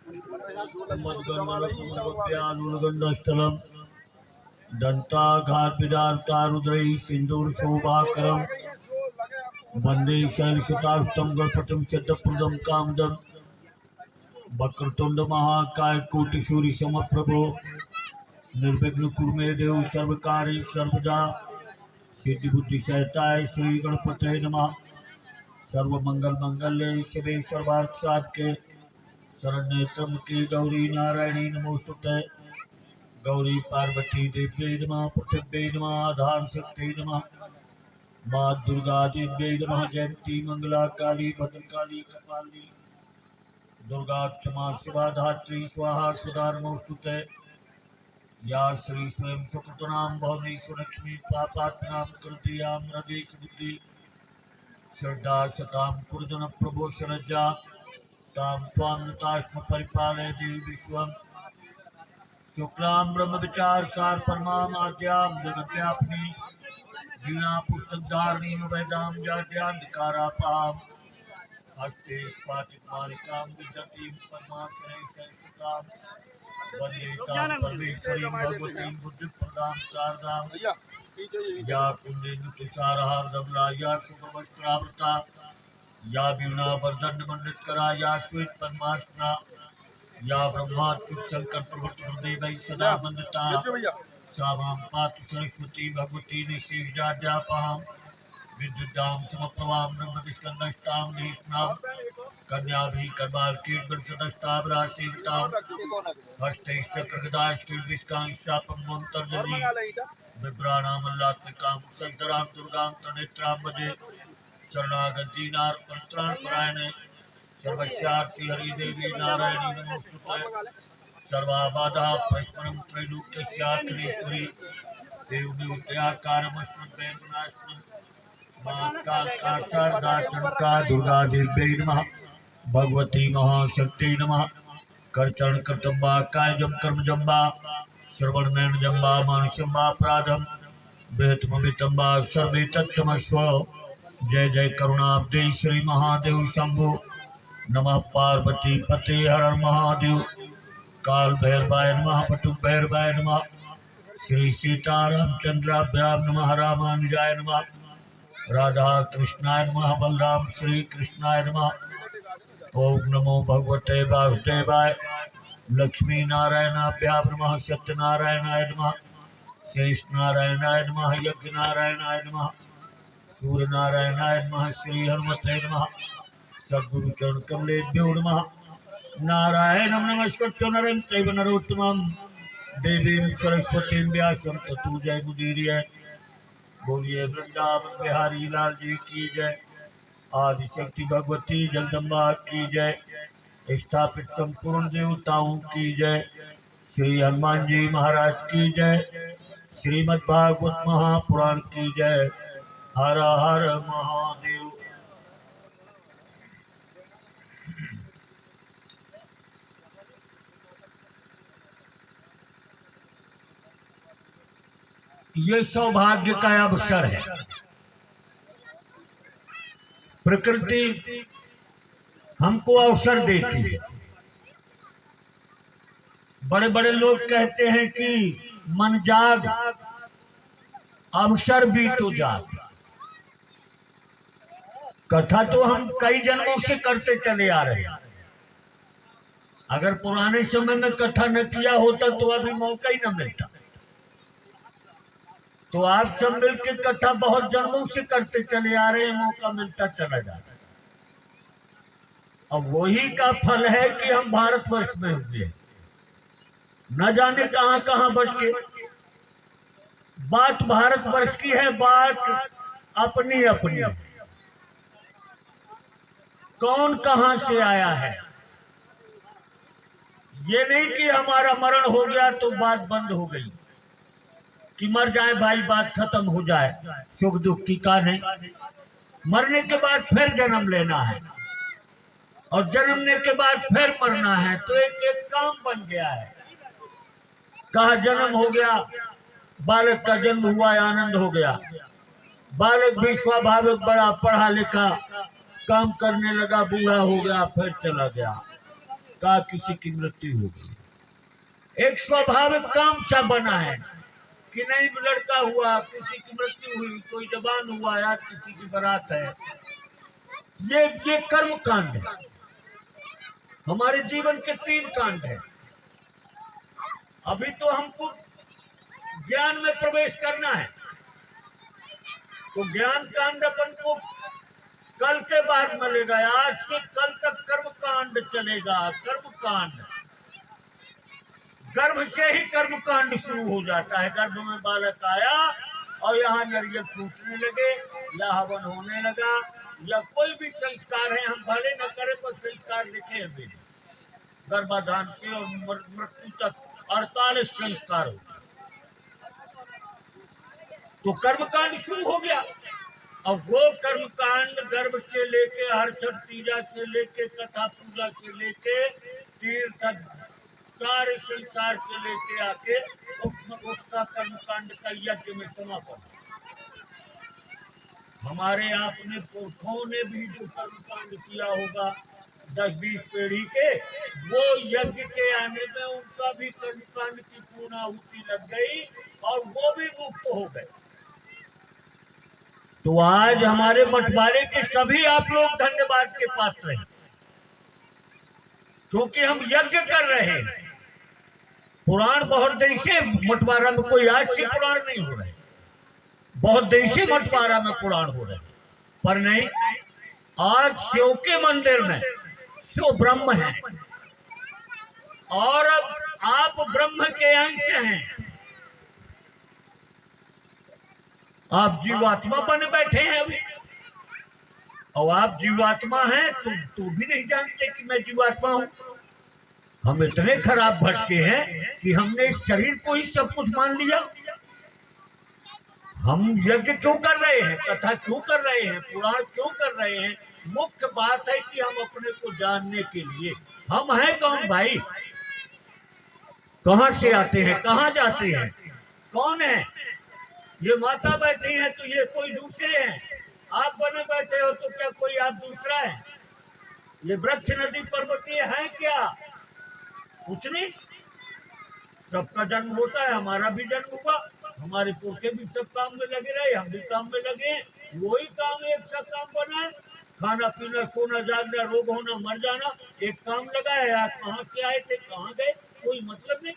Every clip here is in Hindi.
मद्गन्धलकुमुदप्यालुलगन्धस्थलं दन्ताघातविदार्तारुद्रैः सिन्दूरशोभाकरं वन्दे शैलसुतास्तं गणपतिं सिद्धप्रदं कामदं वक्रतुण्ड महाकाय कोटिसूर्यसमप्रभो निर्विघ्न कुरु मे देव सर्वकार्येषु सर्वदा सिद्धि सहिताय श्री गणपतये नमः। सर्वमंगल मंगल्ये शिवे सर्वार्थ साधके शरण्ये त्र्यंबके गौरी नारायणी नमोस्तुते। गौरी पार्वती देव्यै नमः, पृथिव्यै नमः, आधार शक्त्यै नमः, माँ दुर्गा देव्यै नमः। जयंती मंगला काली भद्रकाली कपालिनी दुर्गा क्षमा शिवा धात्री स्वाहा सदा नमोस्तुते। या श्री स्वयं सुकृतनाम भवनेश्वर लक्ष्मी पापात्नां कृतियां रदेक बुद्धि श्रद्धा शतां कुर्जन प्रभो शरज्जा तां त्वां नतास्म परिपालय देवी विश्वं शुक्लां ब्रह्म विचार सार परमां आद्यां जगद्व्यापिनी वीणा पुस्तकधारिणीं वेदां जाड्यान्धकारापां हस्ते स्फाटिकमालिकां विदतीं पद्मासने वन्दे तां परमेश्वरीं भगवतीं बुद्धिप्रदां शारदां या कुंडेन्दुतुषारहारधवला या शुभवस्त्रावृता या वीणा वरदण्डमण्डितकरा या श्वेतपद्मासना या ब्रह्मात्मशंकर प्रभृतिहृदयैः सदा वन्दिता सा मां पातु सरस्वती भगवती निषेव्याद्यापहां विद्युदां समप्रभां ब्रह्मदिस्कन्धस्तां देशनां कन्याभिः कर्मार्केर्गणसदस्तावरासेवितां हस्तैश्चक्रगदाश्रीर्विष्कांशापमोऽन्तर्जनी बिभ्राणामल्लात्मिकां सद्धरां दुर्गां तनेत्रां भजे शरणागतीनार्पणत्राणपरायणे सर्वस्यार्ति हरिदेवी नारायणी नमोस्तुते। सर्वाबाधा प्रश्मनं त्रैलोक्यस्याखिलेश्वरी देवदेवत्याकारमस्मद्वेदनास्मन् महाकालकाशारदाचण्डा दुर्गा देव्यै नमः। भगवती महाशक्त्यै नमः। करचरण कर्तम्बा कायजं कर्मजम्बा श्रवणनयन जम्बा मानुषम्बा अपराधं वेतमवितम्बा सर्वे तत्समस्व। जय जय करुणाब्दे श्री महादेव शंभो नमः। पार्वती पते हर हर महादेव। काल भैरवाय नमः, पटु भैरवाय नमः। श्री सीतारामचंद्राभ्यां नमः। रामानुजाय नमः। राधा कृष्णाय नमः। बलराम श्री कृष्णाय नमः। ओम नमो भगवते वासुदेवाय। लक्ष्मी नारायणाभ्यां नमः। सत्यनारायणाय नमः। शेष नारायणाय नमः। यज्ञ नारायणाय नमः। सूर्य नारायणाय नमः। श्री हनुमते नमः। सद्गुरु चरण कमलेभ्यो नमः। नारायणं नमस्कृत्य नरं चैव नरोत्तमं देवीं सरस्वतीं व्यासं ततो जयमुदीरये। बोलिए वृंदावन बिहारी लाल जी की जय। आदिशक्ति भगवती जगदम्बा की जय। स्थापित संपूर्ण देवताओं की जय। श्री हनुमान जी महाराज की जय। श्रीमद्भागवत महापुराण की जय। हर हर महादेव। ये सौभाग्य का अवसर है। प्रकृति हमको अवसर देती है। बड़े बड़े लोग कहते हैं कि मन जाग अवसर भी तो जाग। कथा तो हम कई जन्मों से करते चले आ रहे हैं। अगर पुराने समय में कथा न किया होता तो अभी मौका ही न मिलता। तो आप सब मिलकर कथा बहुत जन्मों से करते चले आ रहे हैं, मौका मिलता चला जाता है। अब वही का फल है कि हम भारतवर्ष में हुए, न जाने कहां कहां बच के। बात भारतवर्ष की है, बात अपनी अपनी। कौन कहां से आया है, ये नहीं कि हमारा मरण हो गया तो बात बंद हो गई, कि मर जाए भाई बात खत्म हो जाए। सुख दुख की का नहीं, मरने के बाद फिर जन्म लेना है और जन्मने के बाद फिर मरना है। तो एक एक काम बन गया है। कहा जन्म हो गया, बालक का जन्म हुआ, आनंद हो गया। बालक भी स्वाभाविक बड़ा पढ़ा लिखा काम करने लगा, बूढ़ा हो गया, फिर चला गया। का किसी की मृत्यु हो गई। एक स्वाभाविक काम सा बना है कि नहीं लड़का हुआ, किसी की मृत्यु हुई, कोई जवान हुआ, या किसी की बारात है। ये कर्म कांड है। हमारे जीवन के 3 कांड है। अभी तो हमको ज्ञान में प्रवेश करना है, तो ज्ञान कांड अपन को कल के बाद मिलेगा। आज से कल तक कर्म कांड चलेगा। कर्म कांड, गर्भ से ही कर्म कांड शुरू हो जाता है। गर्भ में बालक आया और यहाँ नरियल फूटने लगे, या हवन होने लगा, या कोई भी संस्कार है, हम भले न करें तो संस्कार लिखे हैं। गर्भाधान से और मृत्यु तक 48 संस्कार हो, तो कर्मकांड शुरू हो गया। अब वो कर्मकांड गर्भ से लेके, हर छठ पूजा से लेके, कथा पूजा से लेके, तीर्थ सारे संसार से लेके आके उसका कर्मकांड का यज्ञ में समापन। हमारे अपने पुरखों ने भी जो कर्मकांड किया होगा 10-20 पीढ़ी के, वो यज्ञ के आने में उनका भी कर्मकांड की पूर्णाहुति लग गई और वो भी मुक्त हो गए। तो आज हमारे बंटवारे के सभी आप लोग धन्यवाद के पात्र हैं, क्योंकि हम यज्ञ कर रहे हैं। पुराण बहुत दिन से बंटवारा में, कोई आज से पुराण नहीं हो रहे, बहुत दिन से बंटवारा में पुराण हो रहे, पर नहीं, आज शिव के मंदिर में शिव ब्रह्म है और अब आप ब्रह्म के अंश हैं। आप जीवात्मा बने बैठे हैं अभी, और आप जीवात्मा हैं तो भी नहीं जानते कि मैं जीवात्मा हूं। हम इतने खराब भटके हैं कि हमने इस शरीर को ही सब कुछ मान लिया। हम यज्ञ क्यों कर रहे हैं, कथा क्यों कर रहे हैं, पुराण क्यों कर रहे हैं? मुख्य बात है कि हम अपने को जानने के लिए, हम हैं कौन भाई, कहां से आते हैं, कहां जाते हैं, कौन है? ये माता बैठी है तो ये कोई दूसरे हैं, आप बने बैठे हो तो क्या कोई आप दूसरा है? ये वृक्ष नदी पर्वतीय है क्या? कुछ नहीं। सबका जन्म होता है, हमारा भी जन्म हुआ, हमारे पुरखे भी सब काम में लगे रहे, हम भी काम में लगे। वही काम एक सा काम बना है, खाना पीना, सोना जागना, रोग होना, मर जाना, एक काम लगा है। आप कहाँ से आए थे, कहाँ गए, कोई मतलब नहीं।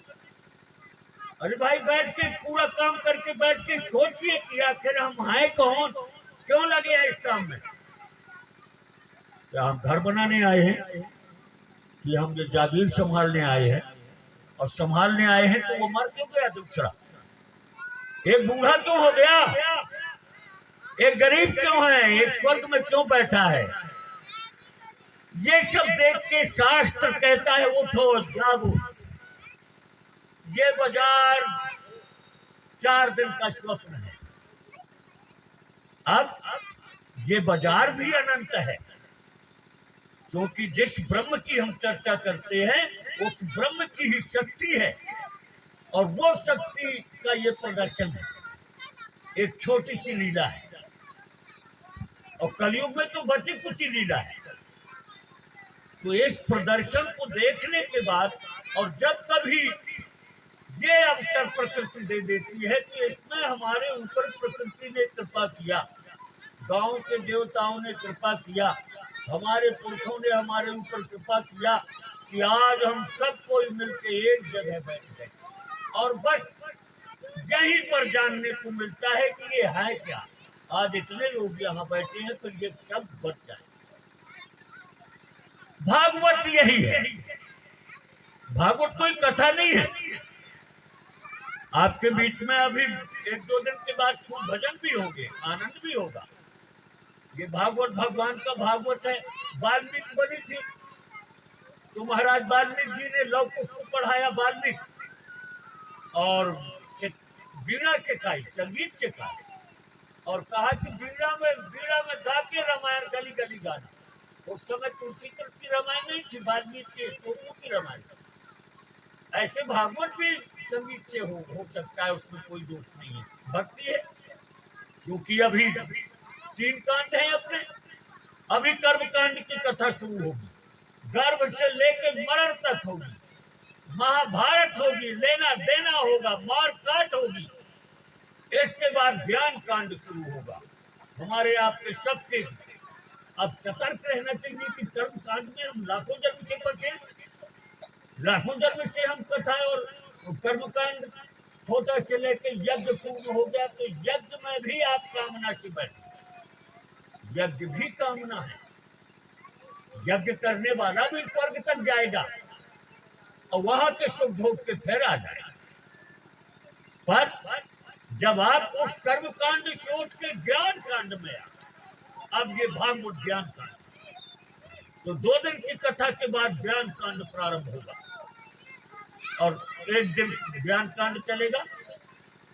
अरे भाई बैठ के पूरा काम करके बैठ के सोचिए कि आखिर हम हैं कौन, क्यों लगे हैं इस काम में? क्या हम घर बनाने आए हैं कि हम ये जागीर संभालने आए हैं? और संभालने आए हैं तो वो मर क्यों गया दूसरा? एक बूढ़ा क्यों हो गया, एक गरीब क्यों है, एक स्वर्ग में क्यों बैठा है? ये सब देख के शास्त्र कहता है उठो जागो। ये बाजार 4 दिन का स्वप्न है, अब ये बाजार भी अनंत है, क्योंकि जिस ब्रह्म की हम चर्चा करते हैं उस ब्रह्म की ही शक्ति है, और वो शक्ति का ये प्रदर्शन है। एक छोटी सी लीला है, और कलयुग में तो बची कुछ लीला है। तो इस प्रदर्शन को देखने के बाद, और जब कभी ये अवसर प्रकृति दे देती है कि इसमें हमारे ऊपर प्रकृति ने कृपा किया, गांव के देवताओं ने कृपा किया, हमारे पुरखों ने हमारे ऊपर कृपा किया कि आज हम सब कोई मिलकर एक जगह बैठ गए, और बस यहीं पर जानने को मिलता है कि ये है क्या। आज इतने लोग यहाँ बैठे हैं तो ये सब बच जाए। भागवत यही है, भागवत कोई कथा नहीं है। आपके बीच में अभी 1-2 दिन के बाद खूब भजन भी होंगे, आनंद भी होगा। ये भागवत भगवान का भागवत है। वाल्मीकि बनी थी तो महाराज वाल्मीकि जी ने लव कुश को पढ़ाया, वाल्मीकि, और वीणा सिखाई, संगीत सिखाई, और कहा कि वीणा में गा के रामायण गली गली गाना। उस समय तुलसीदास की रामायण नहीं थी, वाल्मीकि के स्तोत्रों की रामायण। ऐसे भागवत भी संगीत से हो सकता है, उसमें कोई दोष नहीं है, भक्ति है। क्योंकि अभी 3 कांड हैं अपने, अभी कर्म कांड की कथा शुरू होगी। गर्भ से लेकर मरण तक होगी, महाभारत होगी, लेना देना होगा, मार काट होगी। इसके बाद ज्ञान कांड शुरू होगा। हमारे आपके सबके अब सतर्क रहना चाहिए कि कर्म कांड में हम लाखों जन्म के बचे, लाखों जन्म से हम कथाएं और कर्म कांड छोटा से लेकर यज्ञ पूर्ण हो गया, तो यज्ञ में भी आप कामना की बैठे। यज्ञ भी कामना है, यज्ञ करने वाला भी स्वर्ग तक जाएगा और वहां के सुख भोग के फिर आ जाएगा। पर जब आप उस कर्म कांड सोच के ज्ञान कांड में आ, अब ये भागवत ज्ञान कांड, तो 2 दिन की कथा के बाद ज्ञान कांड प्रारंभ होगा और 1 दिन ज्ञान कांड चलेगा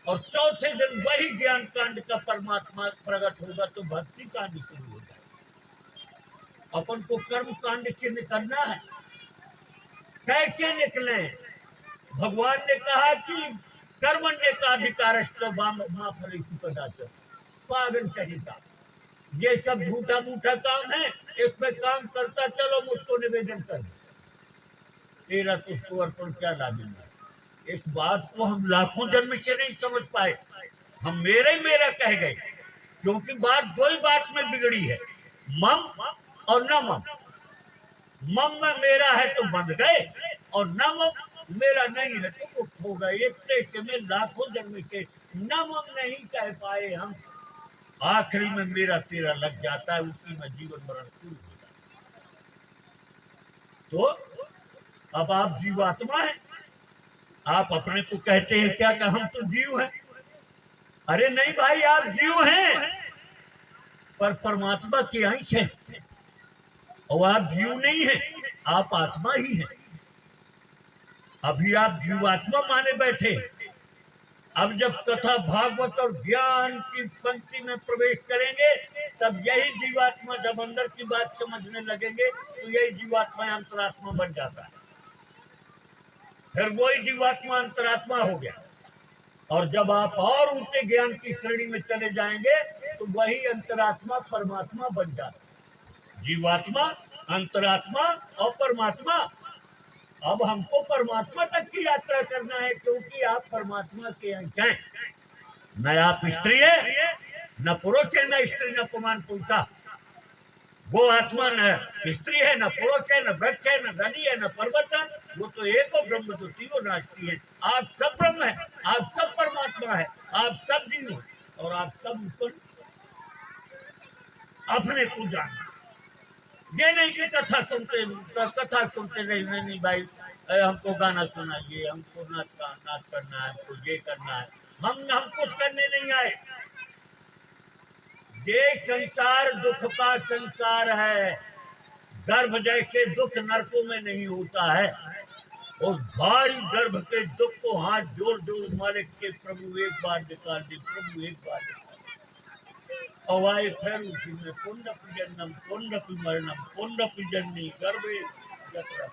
और चौथे दिन वही ज्ञान कांड का परमात्मा प्रकट होगा, तो भक्ति कांड शुरू हो जाएगा। अपन को कर्म कांड से निकलना है। कैसे निकले? भगवान ने कहा कि कर्मण्य का अधिकार पागल कहेगा, ये सब झूठा मूठा काम है, इसमें काम करता चलो, मुझको निवेदन कर दो, तेरा तुझको अर्पण क्या लागेगा। इस बात को हम लाखों जन्म से नहीं समझ पाए, हम मेरा कह गए, क्योंकि बात 2 ही बात में बिगड़ी है, मम और न मम। मम में मेरा है तो बंध गए और न मम मेरा नहीं है तो मुक्त हो गए। एक में लाखों जन्म के न मम नहीं कह पाए हम, आखिरी में मेरा तेरा लग जाता है, उसी में जीवन मरण शुरू हो जाता है। तो अब आप जीवात्मा हैं, आप अपने को कहते हैं क्या कि हम तो जीव हैं। अरे नहीं भाई, आप जीव हैं पर परमात्मा के अंश हैं, और आप जीव नहीं हैं, आप आत्मा ही हैं। अभी आप जीवात्मा माने बैठे, अब जब कथा भागवत और ज्ञान की पंक्ति में प्रवेश करेंगे, तब यही जीवात्मा जब अंदर की बात समझने लगेंगे, तो यही जीवात्मा अंतरात्मा बन जाता है। फिर वही जीवात्मा अंतरात्मा हो गया, और जब आप और ऊंचे ज्ञान की श्रेणी में चले जाएंगे, तो वही अंतरात्मा परमात्मा बन जाता है। जीवात्मा, अंतरात्मा और परमात्मा। अब हमको परमात्मा तक की यात्रा करना है, क्योंकि आप परमात्मा के अंश हैं। न आप स्त्री है, न पुरुष है, न स्त्री न पुमान पुरुषा। वो आत्मा न स्त्री है, न पुरुष है, न वृक्ष है, न नदी है, न पर्वत है, वो तो एक और ब्रह्म तो तीनों नाचती है। आप सब ब्रह्म है, आप सब परमात्मा है, आप सब जीव है, और आप सब ऊपर अपने को जानना। ये नहीं कि कथा सुनते नहीं भाई, हमको गाना सुनाइए, हमको नाच करना है, हमको ये करना है। हम कुछ करने नहीं आए। ये संसार दुख का संसार है। गर्भ जैसे दुख नरकों में नहीं होता है। उस भारी गर्भ के दुख को हाथ जोड़ जोड़ मालिक के प्रभु एक बार निकाल दे, प्रभु एक बार निकाल। अवाय फिर उसी में पुण्यपि जन्म पुण्यपि मरणम पुण्यपि जननी गर्भे जतरा।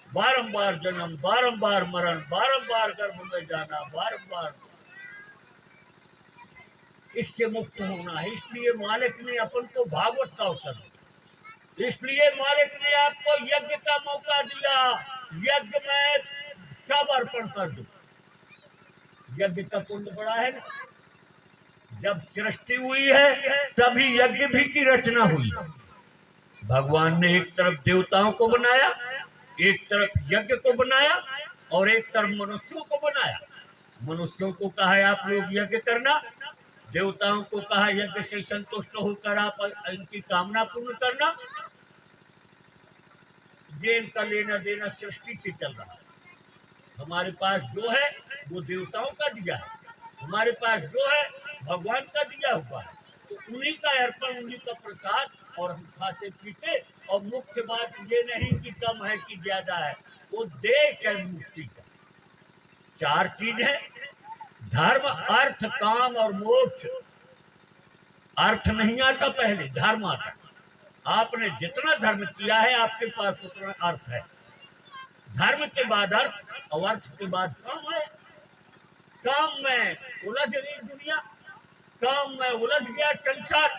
बारंबार जन्म, बारंबार मरण, बारंबार गर्भ में जाना, बारंबार इससे मुक्त होना है। इसलिए मालिक ने अपन को भागवत का अवसर दिया, इसलिए मालिक ने आपको यज्ञ का मौका दिया। यज्ञ में सब अर्पण कर दो। यज्ञ का पुण्य बड़ा है ना। जब सृष्टि हुई है तभी यज्ञ भी की रचना हुई। भगवान ने एक तरफ देवताओं को बनाया, एक तरफ यज्ञ को बनाया, और एक तरफ मनुष्यों को बनाया। मनुष्यों को कहा है आप लोग यज्ञ करना, देवताओं को कहा यज्ञ से संतुष्ट होकर आप इनकी कामना पूर्ण करना। ये इनका लेना देना सृष्टि से चल रहा है। हमारे पास जो है वो देवताओं का दिया है, हमारे पास जो है भगवान का दिया हुआ है। तो उन्हीं का अर्पण, उन्हीं का प्रसाद, और हम खाते पीते। और मुख्य बात ये नहीं कि कम है कि ज्यादा है, वो देश है मुक्ति का। 4 चीज है, धर्म, अर्थ, काम और मोक्ष। अर्थ नहीं आता, पहले धर्म आता। आपने जितना धर्म किया है आपके पास उतना अर्थ है। धर्म के बाद अर्थ और अर्थ के बाद काम है। काम में उलझ गई दुनिया, काम में उलझ गया संसार।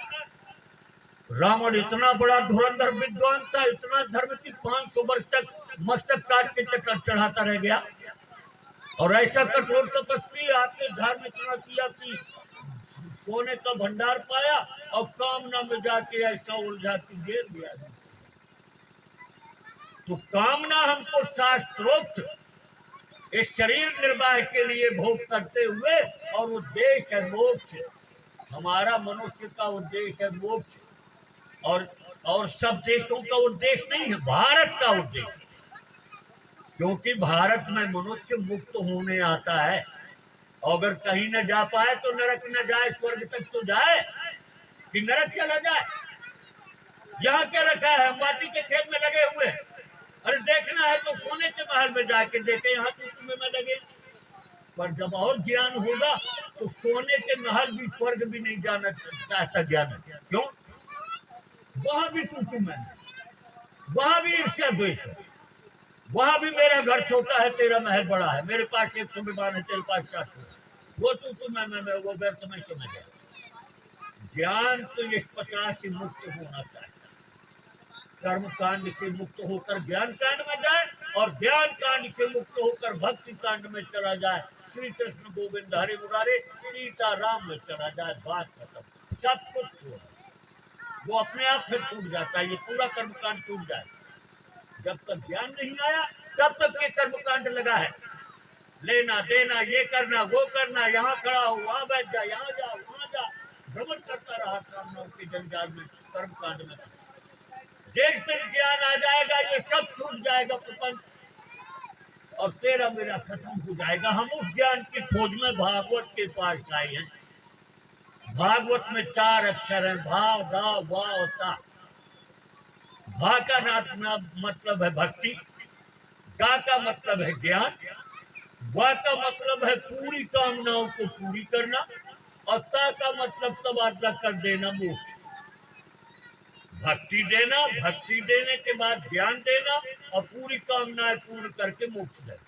रावण इतना बड़ा धुरंधर विद्वान था, इतना धर्म की 500 वर्ष तक मस्तक काट के चढ़ाता रह गया। और ऐसा कठोर तपस्वी आपने धर्म इतना किया कि सोने का भंडार पाया और कामना में जाके ऐसा उलझा कि गिर गया। तो कामना हमको शास्त्रोक्त इस शरीर निर्वाह के लिए भोग करते हुए, और उद्देश्य है मोक्ष। हमारा मनुष्य का उद्देश्य है मोक्ष, और सब देशों का उद्देश्य नहीं है, भारत का उद्देश्य। क्योंकि भारत में मनुष्य मुक्त होने आता है, अगर कहीं न जा पाए तो नरक न जाए, स्वर्ग तक तो जाए कि नरक चला जाए। यहाँ क्या रखा है, माटी के खेत में लगे हुए। अरे देखना है तो सोने के महल में जाके देखे, यहाँ तो तुम्हें में लगे। पर जब और ज्ञान होगा तो सोने के महल भी स्वर्ग भी नहीं जाना चाहता ज्ञान। क्यों? वहां भी तू मैं, वहां भी ईर्ष्या द्वेष है, वहां भी मेरा घर छोटा है तेरा महल बड़ा है, मेरे पास 100 विमान है तेरे पास 400। वो तू मैं वो व्यर्थ में समझ गया। ज्ञान तो इस 50 से मुक्त होना चाहिए। कर्म कांड से मुक्त होकर ज्ञान कांड में जाए, और ज्ञान कांड से मुक्त होकर भक्ति कांड में चला जाए। श्री कृष्ण गोविंद हरे मुरारे सीता राम में चला जाए, बात खत्म, सब कुछ हो, वो अपने आप फिर छूट जाता है। ये पूरा कर्म कांड छूट जाए। जब तक ज्ञान नहीं आया तब तक ये कर्म कांड लगा है, लेना देना, ये करना वो करना, यहाँ खड़ा हो वहां बैठ जा, यहाँ जा वहां जा, भ्रमण करता रहा कामनाओं के जंजाल में, कर्म कांड में। जैसे ज्ञान आ जाएगा ये सब छूट जाएगा प्रपंच, और तेरा मेरा खत्म हो जाएगा। हम उस ज्ञान की खोज में भागवत के पास आए हैं। भागवत में 4 अक्षर हैं, भा गा वा और ता। भा का मतलब है भक्ति, गा का मतलब है ज्ञान, वा का मतलब है पूरी कामनाओं को पूरी करना, और ता का मतलब तबादला कर देना, मोक्ष। भक्ति देना, भक्ति देने के बाद ज्ञान देना, और पूरी कामनाएं पूर्ण करके मोक्ष देना।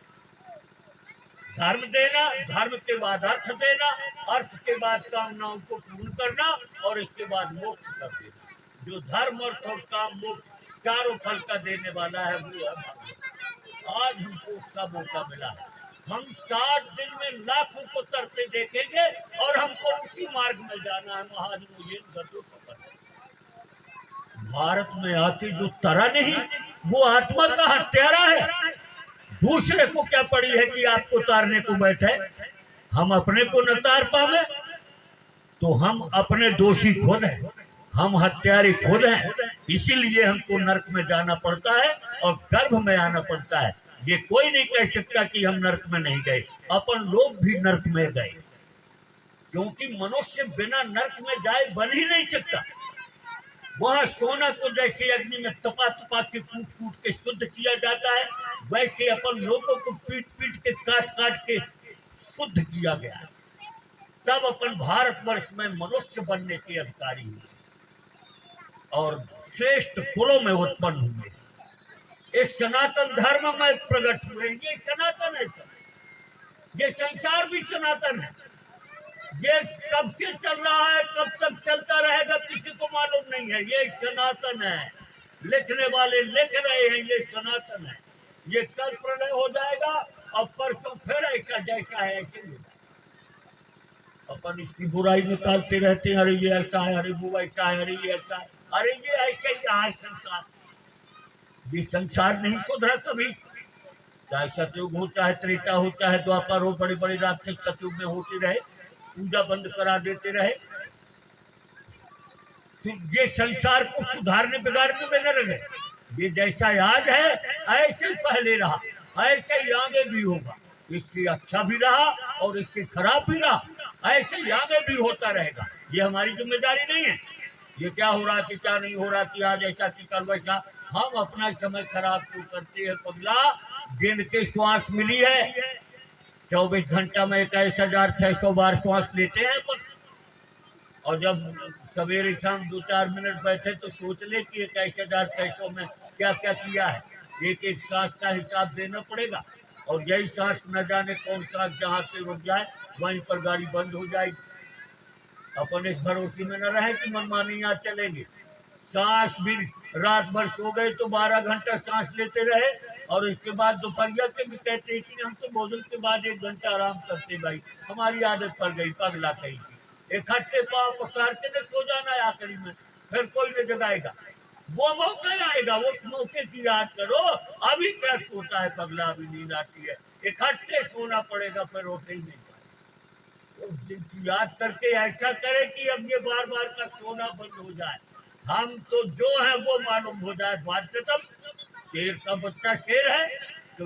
धर्म देना, धर्म के बाद अर्थ देना, अर्थ के बाद कामनाओं को पूर्ण करना, और इसके बाद मोक्ष कर देना। जो धर्म अर्थ और काम मोक्ष चारों फल का देने वाला है वो है भागवत। आज हमको उसका मौका मिला है। हम 60 दिन में लाखों को तरते देखेंगे, और हमको उसी मार्ग में जाना है। महान मुझे भारत में आती जो तरा नहीं, वो आत्मा का हत्यारा है। दूसरे को क्या पड़ी है कि आपको तारने को बैठे, हम अपने को न तार पावे तो हम अपने दोषी खुद हैं, हम हत्यारे खुद हैं। इसीलिए हमको नरक में जाना पड़ता है और गर्भ में आना पड़ता है। ये कोई नहीं कह सकता कि हम नरक में नहीं गए, अपन लोग भी नरक में गए, क्योंकि मनुष्य बिना नरक में जाए बन ही नहीं सकता। वहाँ सोना को जैसे अग्नि में तपा तपा के कूट कूट के शुद्ध किया जाता है, वैसे अपन लोगों को पीट पीट के काट काट के शुद्ध किया गया है। तब अपन भारतवर्ष में मनुष्य बनने के अधिकारी हुए और श्रेष्ठ कुलों में उत्पन्न हुए। इस सनातन धर्म में प्रकट हुए। ये सनातन है, ये संसार भी सनातन है। ये कब से चल रहा है, कब तक चलता रहेगा किसी को मालूम नहीं है। ये सनातन है, लिखने वाले लिख रहे हैं, ये सनातन है। ये कल प्रलय हो जाएगा और परसों फिर ऐसा जैसा है ऐसे ही। अपन इसकी बुराई निकालते रहते हैं, अरे ये ऐसा है, अरे वो ऐसा है, अरे ये ऐसा है, अरे ये ऐसा ही रहा है संसार। ये संसार नहीं सुधरा कभी, चाहे सतयुग हो, चाहे त्रेता हो, चाहे द्वापर हो, बड़े बड़े राक्षस सतयुग में होते रहे, पूजा बंद करा देते रहे, तो ये संसार को सुधारने बिगाड़ने में न लगे। ये जैसा आज है ऐसे ही पहले रहा, ऐसे ही आगे भी होगा। इससे अच्छा भी रहा और इससे खराब भी रहा, ऐसे ही आगे भी होता रहेगा। ये हमारी जिम्मेदारी नहीं है। ये क्या हो रहा कि क्या नहीं हो रहा, कि आज ऐसा कि कल वैसा। हम अपना समय खराब क्यों करते हैं पगला? दिन के श्वास मिली है, 24 घंटा में 21,600 बार श्वास लेते हैं अपन। और जब सवेरे शाम 2-4 मिनट बैठे तो सोच ले कि 21,600 में क्या क्या किया है। एक एक सांस का हिसाब देना पड़ेगा, और यही सांस न जाने कौन सांस जहाँ से रुक जाए वहीं पर गाड़ी बंद हो जाएगी। अपन इस भरोसे में न रहे कि मनमानी यहाँ चलेंगे। सांस भी रात भर सो गए तो 12 घंटा सांस लेते रहे, और इसके बाद दोपहरिया के भी कहते हैं कि हम तो भोजन के बाद 1 घंटा आराम करते भाई, हमारी आदत पड़ गई पगला कहीं की। इकट्ठे पाँव पसार के न सो जाना है आखिरी में, फिर कोई न जगाएगा। वो मौका आएगा, वो मौके की याद करो। अभी क्या सोता है पगला, अभी नींद आती है, इकट्ठे सोना पड़ेगा, फिर रोते ही नहीं। उस दिन की याद करके ऐसा करे कि अब ये बार बार का सोना बंद हो जाए, हम तो जो है वो मालूम हो जाए। बात खत्म। शेर का बच्चा शेर है, तो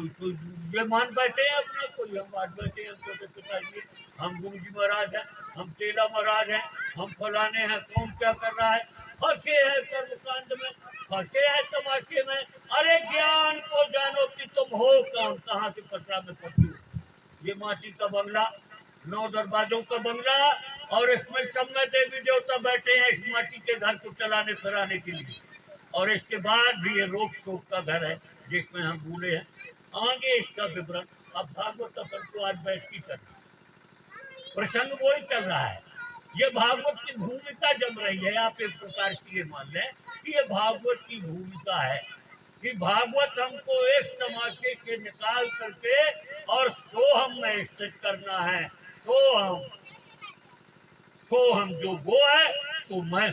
ये मान बैठे हैं अपना, कोई हम बात बैठे हैं, हमको तो पिताजी हम गुरु जी महाराज हैं, हम चेला महाराज हैं, हम फलाने हैं, कौन क्या कर रहा है, फंसे है कर्मकांड में, फंसे है तमाशे में। अरे ज्ञान को जानो कि तुम हो कौन, कहाँ से पटरा में पट्टी। ये माटी का बंगला, 9 दरवाजों का बंगला, और इसमें सब में देवी देवता बैठे हैं इस माटी के घर को चलाने फिराने के लिए। और इसके बाद भी ये रोक टोक का घर है जिसमें हम भूले हैं। आगे इसका विवरण अब भागवत अपन को आज बैठ की करना, प्रसंग वही चल रहा है। ये भागवत की भूमिका जम रही है। आप एक प्रकार की ये मान लें कि ये भागवत की भूमिका है कि भागवत हमको एक तमाशे के निकाल करके और सोहम में स्थित करना है। सोहम, सोहम जो वो है तो मैं,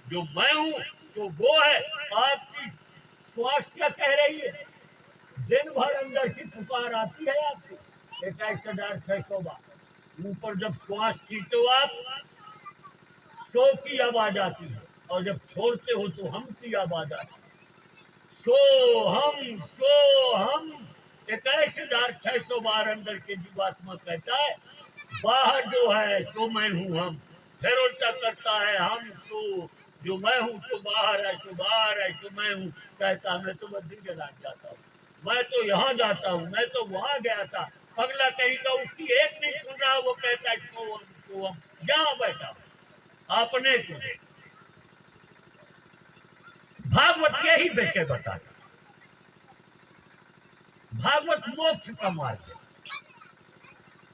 जो मैं हूँ तो वो है। आपकी श्वास क्या कह रही है? दिन भर अंदर की पुकार आती है आपको 21,600 बार। ऊपर जब श्वास खींचो आप, सो की आवाज आती है, और जब छोड़ते हो तो हम की आवाज आती है। सो हम 21,600 बार अंदर के जीवात्मा कहता है। बाहर जो है तो मैं हूँ हम, फिर उल्टा करता है हम तो, जो मैं हूँ तो बाहर है, तो बाहर है तो मैं हूँ। कहता मैं तो बद्री जलान जाता हूँ, मैं तो यहाँ जाता हूँ, मैं तो वहां गया था। पगला कहीं का उसकी एक नहीं सुन रहा, वो कहता है तो हम यहाँ बैठा अपने को। भागवत यही बेटे बताता, भागवत मोक्ष का मार्ग है।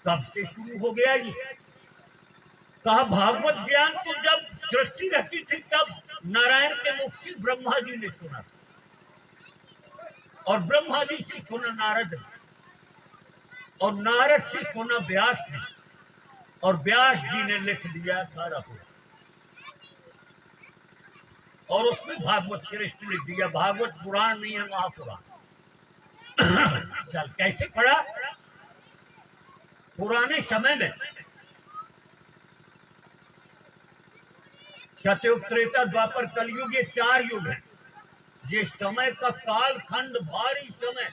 कब से शुरू हो गया ये? कहा भागवत ज्ञान को जब सृष्टि रहती थी तब नारायण के मुख से ब्रह्मा जी ने सुना, और ब्रह्मा जी से सुना नारद ने, और नारद से सुना व्यास ने, और व्यास जी ने लिख दिया सारा हुआ, और उसमें भागवत श्रेष्ठ लिख दिया। भागवत पुराण नहीं है, महापुराण। चल कैसे पढ़ा? पुराने समय में सतयुग, त्रेता, द्वापर, कलयुग, ये 4 युग है। ये समय का काल खंड भारी समय।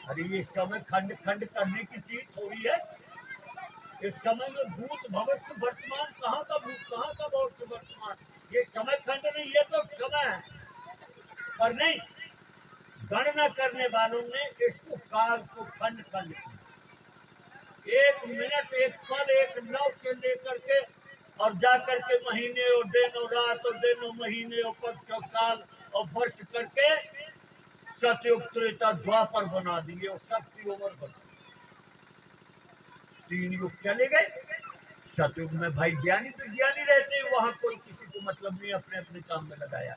अरे ये समय खंड खंड करने की चीज थोड़ी है। इस समय में भूत भविष्य वर्तमान, कहाँ का भूत कहाँ का भविष्य वर्तमान, ये समय खंड नहीं, ये तो समय है। पर नहीं, गणना करने वालों ने इसको काल को खंड खंड किया। 1 मिनट, 1 पल, 1 लव से लेकर के और जाकर के महीने और दिन और रात और दिन और महीने और पक्ष और साल और वर्ष करके सतयुग, त्रेता, द्वापर बना दिए, और सबकी उम्र बना। 3 युग चले गए। सतयुग में भाई ज्ञानी तो ज्ञानी रहते हैं, वहां कोई किसी को मतलब नहीं, अपने अपने काम में लगाया।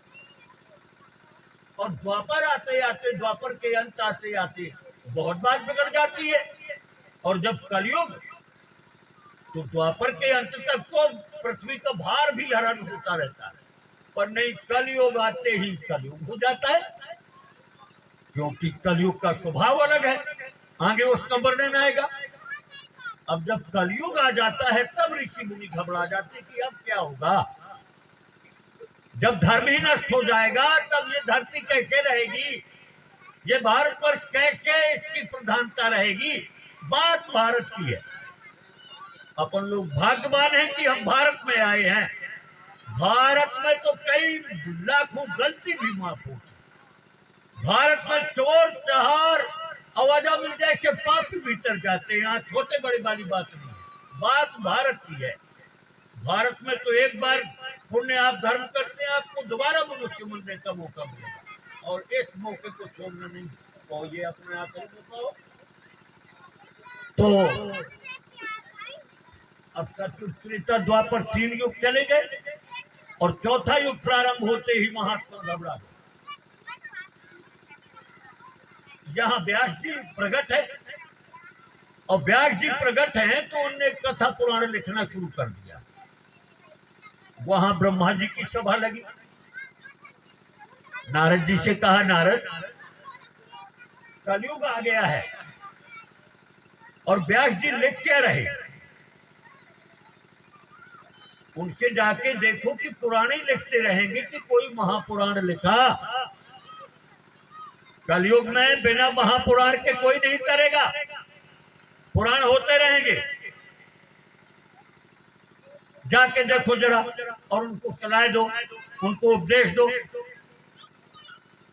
और द्वापर आते आते, द्वापर के अंत आते आते बहुत बात बिगड़ जाती है। और जब कलयुग, तो द्वापर के अंत तक तो पृथ्वी का भार भी हरण होता रहता है, पर नहीं, कलयुग आते ही कलयुग हो जाता है, क्योंकि कलयुग का स्वभाव अलग है। आगे उसका वर्णन आएगा। अब जब कलयुग आ जाता है तब ऋषि मुनि घबरा जाते कि अब क्या होगा। जब धर्म ही नष्ट हो जाएगा तब ये धरती कैसे रहेगी, ये भारत पर कैसे इसकी प्रधानता रहेगी। बात भारत की है। अपन लोग भाग्यवान हैं कि हम भारत में आए हैं। भारत में तो कई लाखों गलती भी माफ होती। भारत में चोर, चहार, आवाजा मिल जाए के पाप भीतर जाते हैं। यहाँ छोटे बड़े वाली बात नहीं है, बात भारत की है। भारत में तो एक बार पुण्य आप धर्म करते हैं, आपको दोबारा मनुष्य मिलने का मौका मिलेगा, और इस मौके को छोड़ना नहीं। तो ये अपने आप ही बताओ। तो अब सतयुग, त्रेता, द्वापर 3 युग चले गए, और चौथा युग प्रारंभ होते ही महात्मा घबरा गए। यहाँ व्यास जी प्रकट है, और व्यास जी प्रकट हैं तो उनने कथा पुराण लिखना शुरू कर दिया। वहां ब्रह्मा जी की सभा लगी। नारद जी से कहा, नारद कलयुग आ गया है और व्यास जी लिख के रहे, उनसे जाके देखो कि पुराने लिखते रहेंगे कि कोई महापुराण लिखा। कलयुग में बिना महापुराण के कोई नहीं करेगा, पुराण होते रहेंगे। जाके देखो जरा और उनको सलाह दो, उनको उपदेश दो।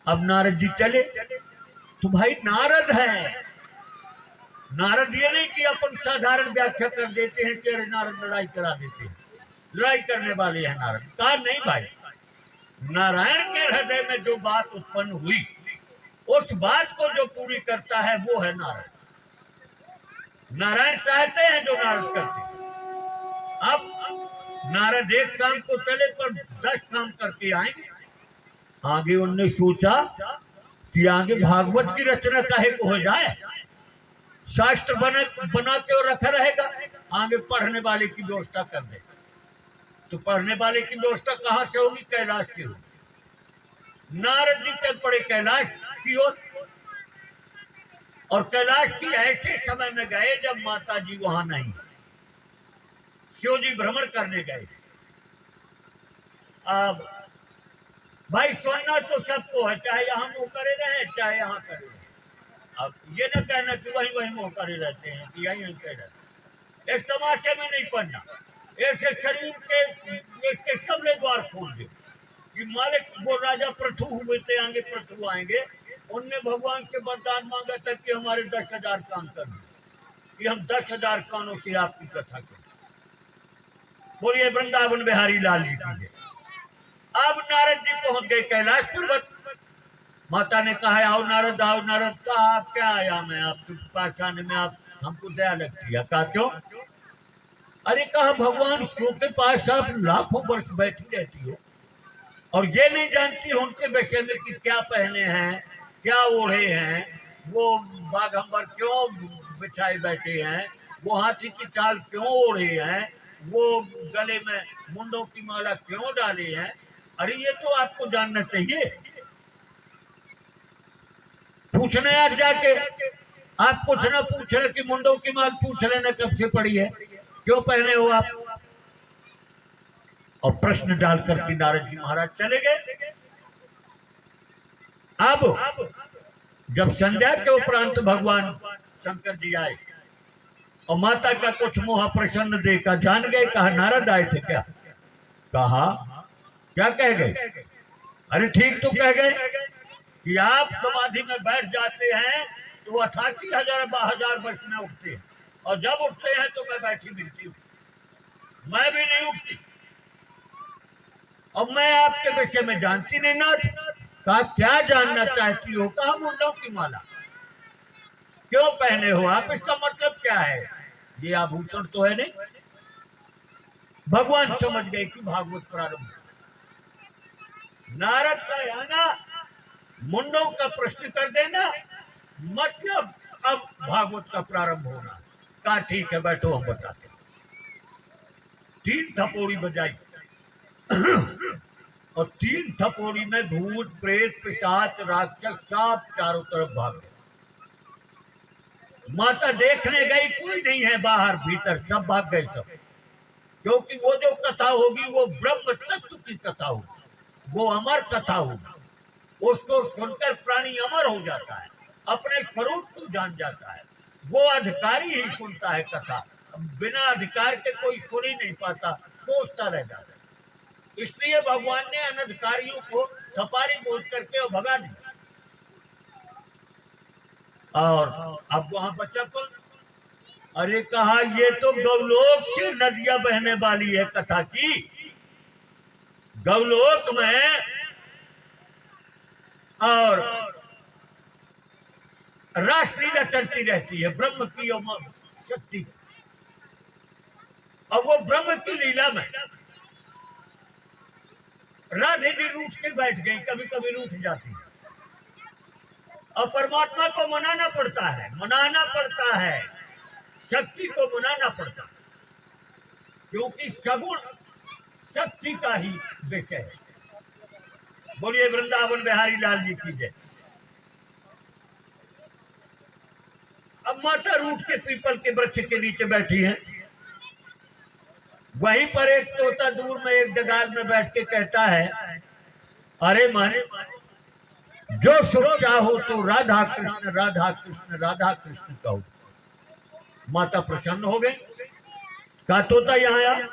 अब नारद जी चले तो भाई नारद है, नारद ये नहीं कि अपन साधारण व्याख्या कर देते हैं कि नारद लड़ाई करा देते हैं, लड़ाई करने वाले हैं नारद। कहा नहीं भाई, नारायण के हृदय में जो बात उत्पन्न हुई उस बात को जो पूरी करता है वो है नारद। नारायण चाहते हैं जो नारद करते हैं। अब नारद एक काम को चले पर 10 काम करके आएंगे। आगे उनने सोचा कि आगे भागवत की रचना काहे को हो जाए, शास्त्र बना के रखा रहेगा, आगे पढ़ने वाले की व्यवस्था कर दे। तो पढ़ने वाले की व्यवस्था कहाँ से होगी? कैलाश की होगी। नारद जी चल पड़े कैलाश की ओर, और कैलाश की ऐसे समय में गए जब माता जी वहां नहीं। शिव जी भ्रमण करने गए। अब भाई सुनना तो सबको है, चाहे यहाँ मुंह करे रहे चाहे यहाँ करे रहे। अब ये न कहना कि वही वही मुंह करे रहते हैं कि यही कह रहे। इस तमाशे में नहीं पड़ना। ऐसे शरीर के सबले द्वार खोल दे कि मालिक वो राजा प्रथु हुए थे, आगे प्रथु आएंगे। उनने भगवान से वरदान मांगा था कि हमारे 10,000 कान कर दो, कि हम 10,000 कानों से आपकी कथा करें। बोलिए वृंदावन बिहारी लाल जी की। अब नारद जी पहुंच गए कैलाश पर्वत। माता ने कहा आओ नारद, आओ नारद। कहा क्या आया मैं आपके पास आने में, आप हमको दया लगती है। कहा क्यों? अरे कहा भगवान शिव के पास आप लाखों वर्ष बैठी रहती हो और ये नहीं जानती हो उनके विषय में कि क्या पहने हैं, क्या ओढ़े हैं, वो बाघंबर क्यों बिछाए बैठे हैं, वो हाथी की चाल क्यों ओढ़े हैं, वो गले में मुंडों की माला क्यों डाले हैं। अरे ये तो आपको जानना चाहिए। पूछने आज जाके आप कुछ न पूछ रहे कि मुंडों की माल पूछ लेना कब से पड़ी है, क्यों पहने हो आप। और प्रश्न डालकर के नारद जी महाराज चले गए। अब जब संध्या के उपरांत भगवान शंकर जी आए और माता का कुछ मोह प्रसन्न देखा, जान गए। कहा नारद आए थे क्या? कहा क्या कह गए? अरे ठीक तो कह गए कि आप समाधि में बैठ जाते हैं तो 88,000 वर्ष में उठते हैं, और जब उठते हैं तो मैं बैठी मिलती हूँ, मैं भी नहीं उठती। और मैं आपके विषय में जानती नहीं नाथ। कहा क्या जानना चाहती हो? कहा मुंडों की माला क्यों पहने हो आप, इसका मतलब क्या है? ये आभूषण तो है नहीं। भगवान समझ गए कि भागवत प्रारंभ। नारद का आना, मुंडों का प्रश्न कर देना, मतलब अब भागवत का प्रारंभ होना। कहा ठीक है बैठो हम बताते। 3 थपोड़ी बजाई और 3 थपोड़ी में भूत प्रेत पिशाच राक्षस सब चारों तरफ भाग गए। माता देखने गई, कोई नहीं है बाहर, भीतर सब भाग गए सब। क्योंकि वो जो कथा होगी वो ब्रह्म तत्व की कथा होगी, वो अमर कथा होगी। उसको सुनकर प्राणी अमर हो जाता है, अपने स्वरूप को जान जाता है। वो अधिकारी ही सुनता है कथा, बिना अधिकार के कोई सुन ही नहीं पाता, सोचता रह जाता है। इसलिए भगवान ने अनधिकारियों को सपारी बोल करके भगा दिया। और अब वहां बच्चा कौन? अरे कहा ये तो गौलोक की नदियां बहने वाली है कथा की। गौलोक में और राष्ट्रीय चलती रहती है ब्रह्म की और शक्ति, और वो ब्रह्म की लीला में राधे जी रूठ के बैठ गई, कभी कभी रूठ जाती है, और परमात्मा को मनाना पड़ता है, शक्ति को मनाना पड़ता है, क्योंकि सगुण शक्ति का ही विषय है। बोलिए वृंदावन बिहारी लाल जी की जय। अब माता रूठ के पीपल के वृक्ष के नीचे बैठी हैं। वहीं पर एक तोता दूर में एक डगाल में बैठ के कहता है, अरे माने जो सुख चाहो तो राधा कृष्ण राधा कृष्ण राधा कृष्ण कहो। माता प्रसन्न हो गई, कहा तोता यहाँ आ,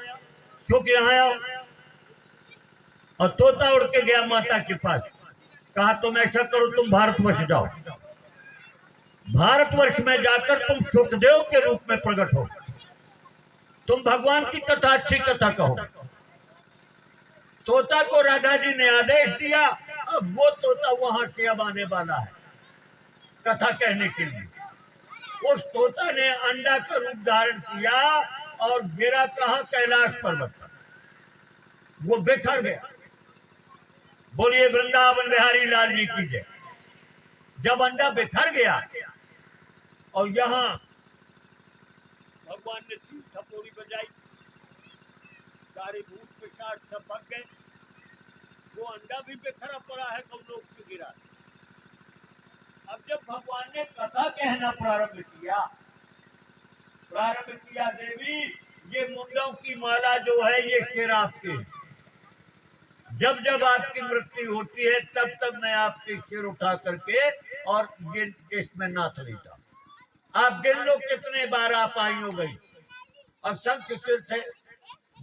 सुख यहाँ आओ। और तोता उड़ के गया माता के पास, कहा तुम ऐसा करो, तुम भारतवर्ष जाओ, भारतवर्ष में जाकर तुम सुखदेव के रूप में प्रकट हो, तुम भगवान की कथा अच्छी कथा कहो। तोता को राधा जी ने आदेश दिया, अब वो तोता वहां से अब आने वाला है कथा कहने के लिए। उस तोता ने अंडा का रूप धारण किया और गिरा कहा, कैलाश पर्वत पर, वो बिखर गया। बोलिए वृंदावन बिहारी लाल जी की जय। जब अंडा बिखर गया और यहाँ भगवान ने 3 थपोड़ी बजाई, सारे भूत पिशाच सब भग गए, वो अंडा भी बिखरा पड़ा है, कौनों से गिरा। अब जब भगवान ने कथा कहना प्रारंभ किया, देवी ये मुंडों की माला जो है ये सिर आपके, जब जब आपकी मृत्यु होती है तब तब मैं आपके सिर उठा करके और इसमें नाथ लेता। आप गिन लो कितने बार आप आई हो गई, असंख्य सिर थे।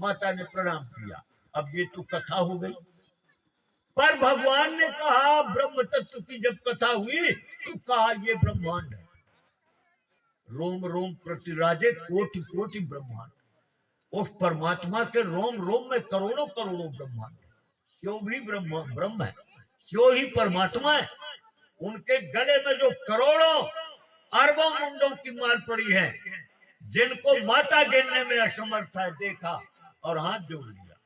माता ने प्रणाम किया। अब ये तो कथा हो गई, पर भगवान ने कहा ब्रह्म तत्व की जब कथा हुई तो कहा ये ब्रह्मांड है, रोम रोम प्रतिराजे कोटि कोटि ब्रह्मांड। उस परमात्मा के रोम रोम में करोड़ों करोड़ों ब्रह्मांड, क्यों भी ब्रह्म है, क्यों ही परमात्मा है। उनके गले में जो करोड़ों अरबों मुंडों की माल पड़ी है, जिनको माता गिनने में असमर्थ है, देखा और हाथ जोड़ लिया।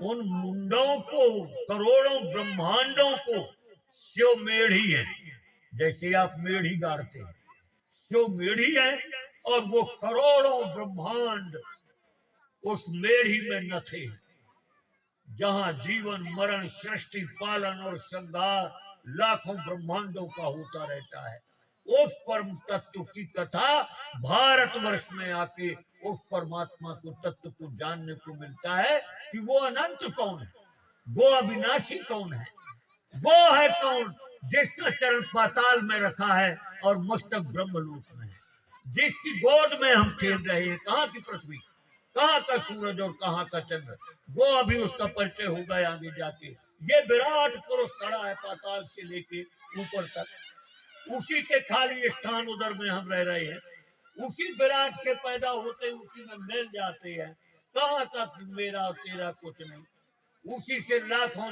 उन मुंडों को, करोड़ों ब्रह्मांडों को स्यो मेढ़ी है, जैसे आप मेढ़ी गाड़ते हैं, स्यो मेढ़ी है, और वो करोड़ों ब्रह्मांड उस मेढ़ी में नथे, जहां जीवन मरण सृष्टि पालन और संहार लाखों ब्रह्मांडों का होता रहता है। उस परम तत्व की कथा भारतवर्ष में आके उस परमात्मा को तत्व को जानने को मिलता है कि वो अनंत कौन है, वो अविनाशी कौन है, वो है कौन जिसका चरण पाताल में रखा है और मस्तक ब्रह्मलोक में है, जिसकी गोद में हम खेल रहे हैं। कहाँ की पृथ्वी, कहाँ का सूरज और कहाँ का चंद्र, वो अभी उसका परिचय होगा आगे जाके। ये विराट पुरुष खड़ा है पाताल से लेके ऊपर तक, उसी के खाली स्थान उधर में हम रह रहे हैं, उसी विराट के पैदा होते उसी में मिल जाते हैं। कहाँ तक मेरा और तेरा कुछ नहीं, उसी से लाखों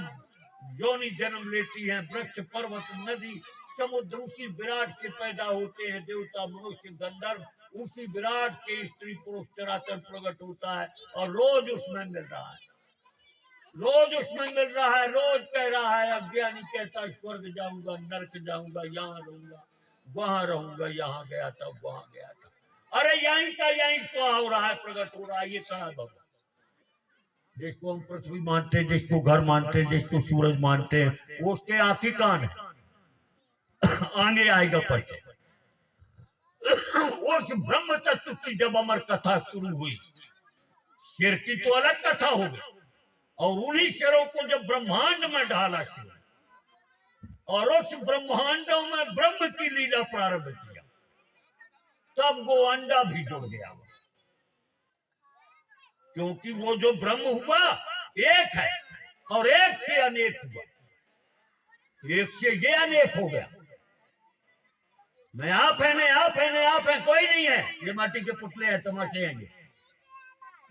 योनि जन्म लेती हैं, वृक्ष पर्वत नदी समुद्र उसी विराट के पैदा होते हैं, देवता मनुष्य गंधर्व उसी विराट के स्त्री पुरुष चराचर प्रकट होता है, और रोज उसमें मिल रहा है, रोज उसमें मिल रहा है। रोज कह रहा है, अज्ञानी कहता है स्वर्ग जाऊंगा, नरक जाऊंगा, यहाँ रहूंगा, वहां रहूंगा, यहाँ गया था, वहां गया था। अरे यहीं का यहीं तो हो रहा है, प्रकट हो रहा है। ये कहा भगवान, जिसको हम पृथ्वी मानते हैं, जिसको घर मानते हैं, जिसको सूरज मानते हैं, वो उसके आंखी कान है। आगे आएगा परिचय। उस ब्रह्म तत्व की जब अमर कथा शुरू हुई, शेर की तो अलग कथा हो गई, और उन्हीं शेरों को जब ब्रह्मांड में ढाला शिव, और उस ब्रह्मांडों में ब्रह्म की लीला प्रारंभ किया, तब वो अंडा भी जुड़ गया, क्योंकि वो जो ब्रह्म हुआ एक है, और एक से अनेक हुआ, एक से ये अनेक हो गया। मैं आप है, नहीं आप है, नहीं आप है, कोई नहीं है, ये माटी के पुतले हैं, तमाशे हैं।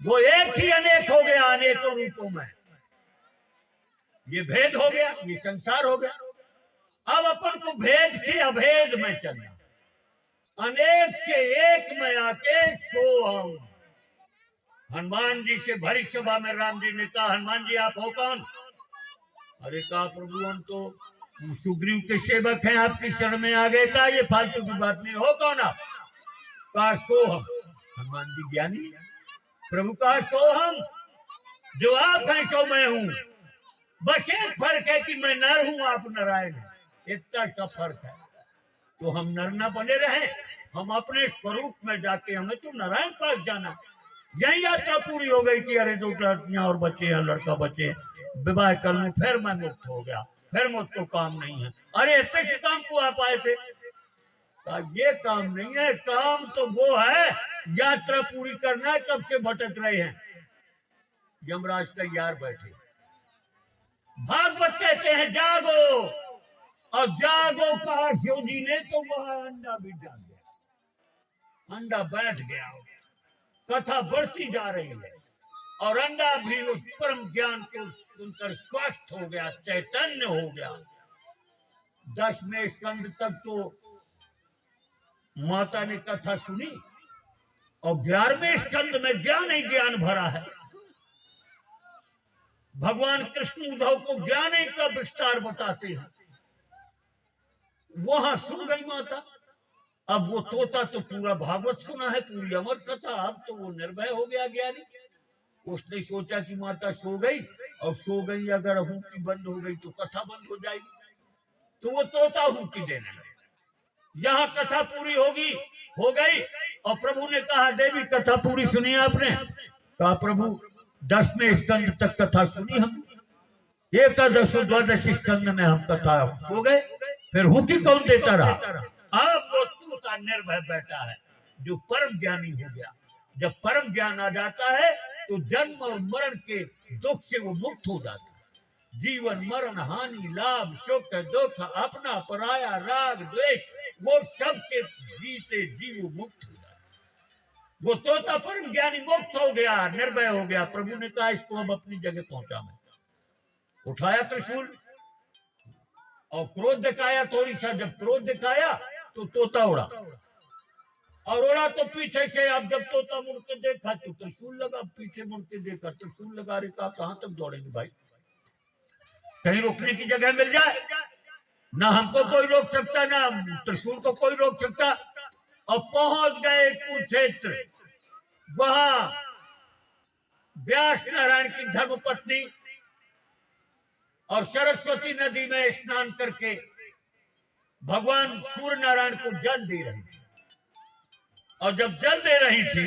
वो एक ही अनेक हो गया, अनेकों रूपों में। ये भेद हो गया, ये संसार हो गया। अब अपन को भेद से अभेद में चलना, अनेक से एक में आके सो हम। हनुमान जी से भरी सभा में राम जी ने कहा, हनुमान जी आप हो कौन? अरे कहा प्रभु हम तो सुग्रीव के सेवक हैं, आपकी शरण में आ गए। कहा ये फालतू की बात नहीं, हो कौन आप? कहा सोहम। हनुमान जी ज्ञानी। प्रभु कहा सोहम, जो आप हैं सो मैं हूं, बस एक फर्क है कि मैं नर हूं, आप नारायण हैं, इतना सा फर्क है। तो हम नर न बने रहे, हम अपने स्वरूप में जाके हमें तो नारायण पास जाना। यही यात्रा पूरी हो गई कि अरे 2 लड़कियां और बच्चे हैं, लड़का बच्चे, विवाह कर लूं फिर मैं मुक्त हो गया, फिर मुझको काम नहीं है। अरे ऐसे से काम को आप आए थे? ये काम नहीं है, काम तो वो है यात्रा पूरी करना है। कब से भटक रहे हैं? यमराज तैयार बैठे। भागवत कहते हैं जागो, और जागो कहा शिव जी ने तो वह अंडा भी जाग गया, अंडा बैठ गया। कथा बढ़ती जा रही है और अंडा भी उस परम ज्ञान को सुनकर स्वस्थ हो गया, चैतन्य हो गया। 10वें स्कंद तक तो माता ने कथा सुनी और 11वें स्कंद में ज्ञान ही ज्ञान भरा है। भगवान कृष्ण उद्धव को ज्ञान ही का विस्तार बताते हैं। वहां सुन गई माता। अब वो तोता तो पूरा भागवत सुना है, पूरी अमर कथा। अब तो वो निर्भय हो गया ज्ञानी। उसने सोचा कि माता सो गई, और सो गई अगर हुक्की बंद हो गई तो कथा बंद हो जाएगी, तो वो तोता हुक्की देने लगा। यहाँ कथा पूरी होगी, हो गई, और प्रभु ने कहा देवी कथा पूरी सुनी आपने? कहा प्रभु 10वें स्कंद तक कथा सुनी हम, 11 द्वादश स्कंद में हम कथा हो गए, फिर हुक्की कौन देता रहा? अब वो तोता निर्भय बैठा है जो परम ज्ञानी हो गया। जब परम ज्ञान आ जाता है तो जन्म और मरण के दुख से वो मुक्त हो जाता है। जीवन मरण हानि लाभ सुख दुख अपना पराया राग द्वेष वो सब से जीते जी वो मुक्त हो जाता है। वो तोता परम ज्ञानी मुक्त हो गया, निर्भय हो गया। प्रभु ने कहा इसको अब अपनी जगह पहुंचा। मैं उठाया त्रिशूल और क्रोध दिखाया थोड़ी सा। जब क्रोध दिखाया तो तोता उड़ा, और उड़ा तो पीछे से। अब जब तोता मुड़ के देखा तो त्रिशूल लगा, पीछे मुड़ के देखा त्रिशूल लगा। रे कहा कहां तक दौड़ेंगे भाई, कहीं रुकने की जगह मिल जाए। ना हमको कोई रोक सकता, ना त्रिशूल को कोई रोक सकता। और पहुंच गए कुरुक्षेत्र। वहां व्यास नारायण की धर्मपत्नी और सरस्वती नदी में स्नान करके भगवान सूर्य नारायण को जल दे रही थी। और जब जल दे रही थी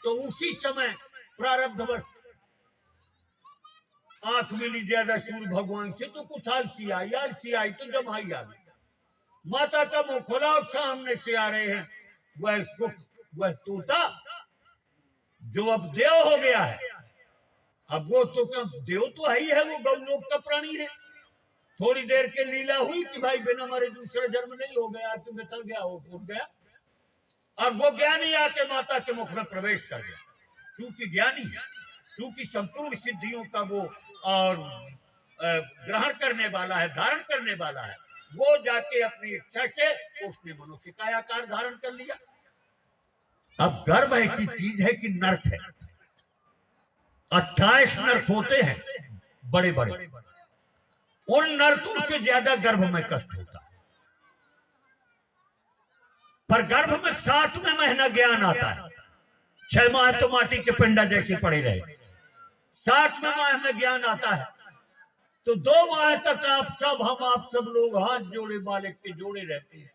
तो उसी समय प्रारब्धवश आंख मिली ज्यादा सूर्य भगवान से, तो कुछ आलसी आई तो जमाई आ गई। माता का मुंह खुला और सामने से आ रहे हैं वह सुख, वह तोता जो अब देव हो गया है। अब वो तो देव तो है ही है, वो गौलोक का प्राणी है। थोड़ी देर के लीला हुई कि भाई बिना मरे दूसरा जन्म नहीं हो गया, तो निकल गया, वो फूट गया। और वो ज्ञानी आके माता के मुख में प्रवेश कर गया। क्योंकि ज्ञानी है, क्योंकि संपूर्ण सिद्धियों का वो और ग्रहण करने वाला है, धारण करने वाला है। वो जाके अपनी इच्छा से उसने मनुष्य का आकार धारण कर लिया। अब गर्भ ऐसी चीज है कि नर्क है। 28 नर्क होते हैं बड़े बड़े, उन नर्कों से ज्यादा गर्भ में कष्ट होता है। पर गर्भ में 7वें महीना ज्ञान आता है। 6 माह तो माटी के पिंडा जैसे पड़े रहे, 7वें माह में ज्ञान आता है। तो 2 माह तक आप सब लोग हाथ जोड़े मालिक के जोड़े रहते हैं।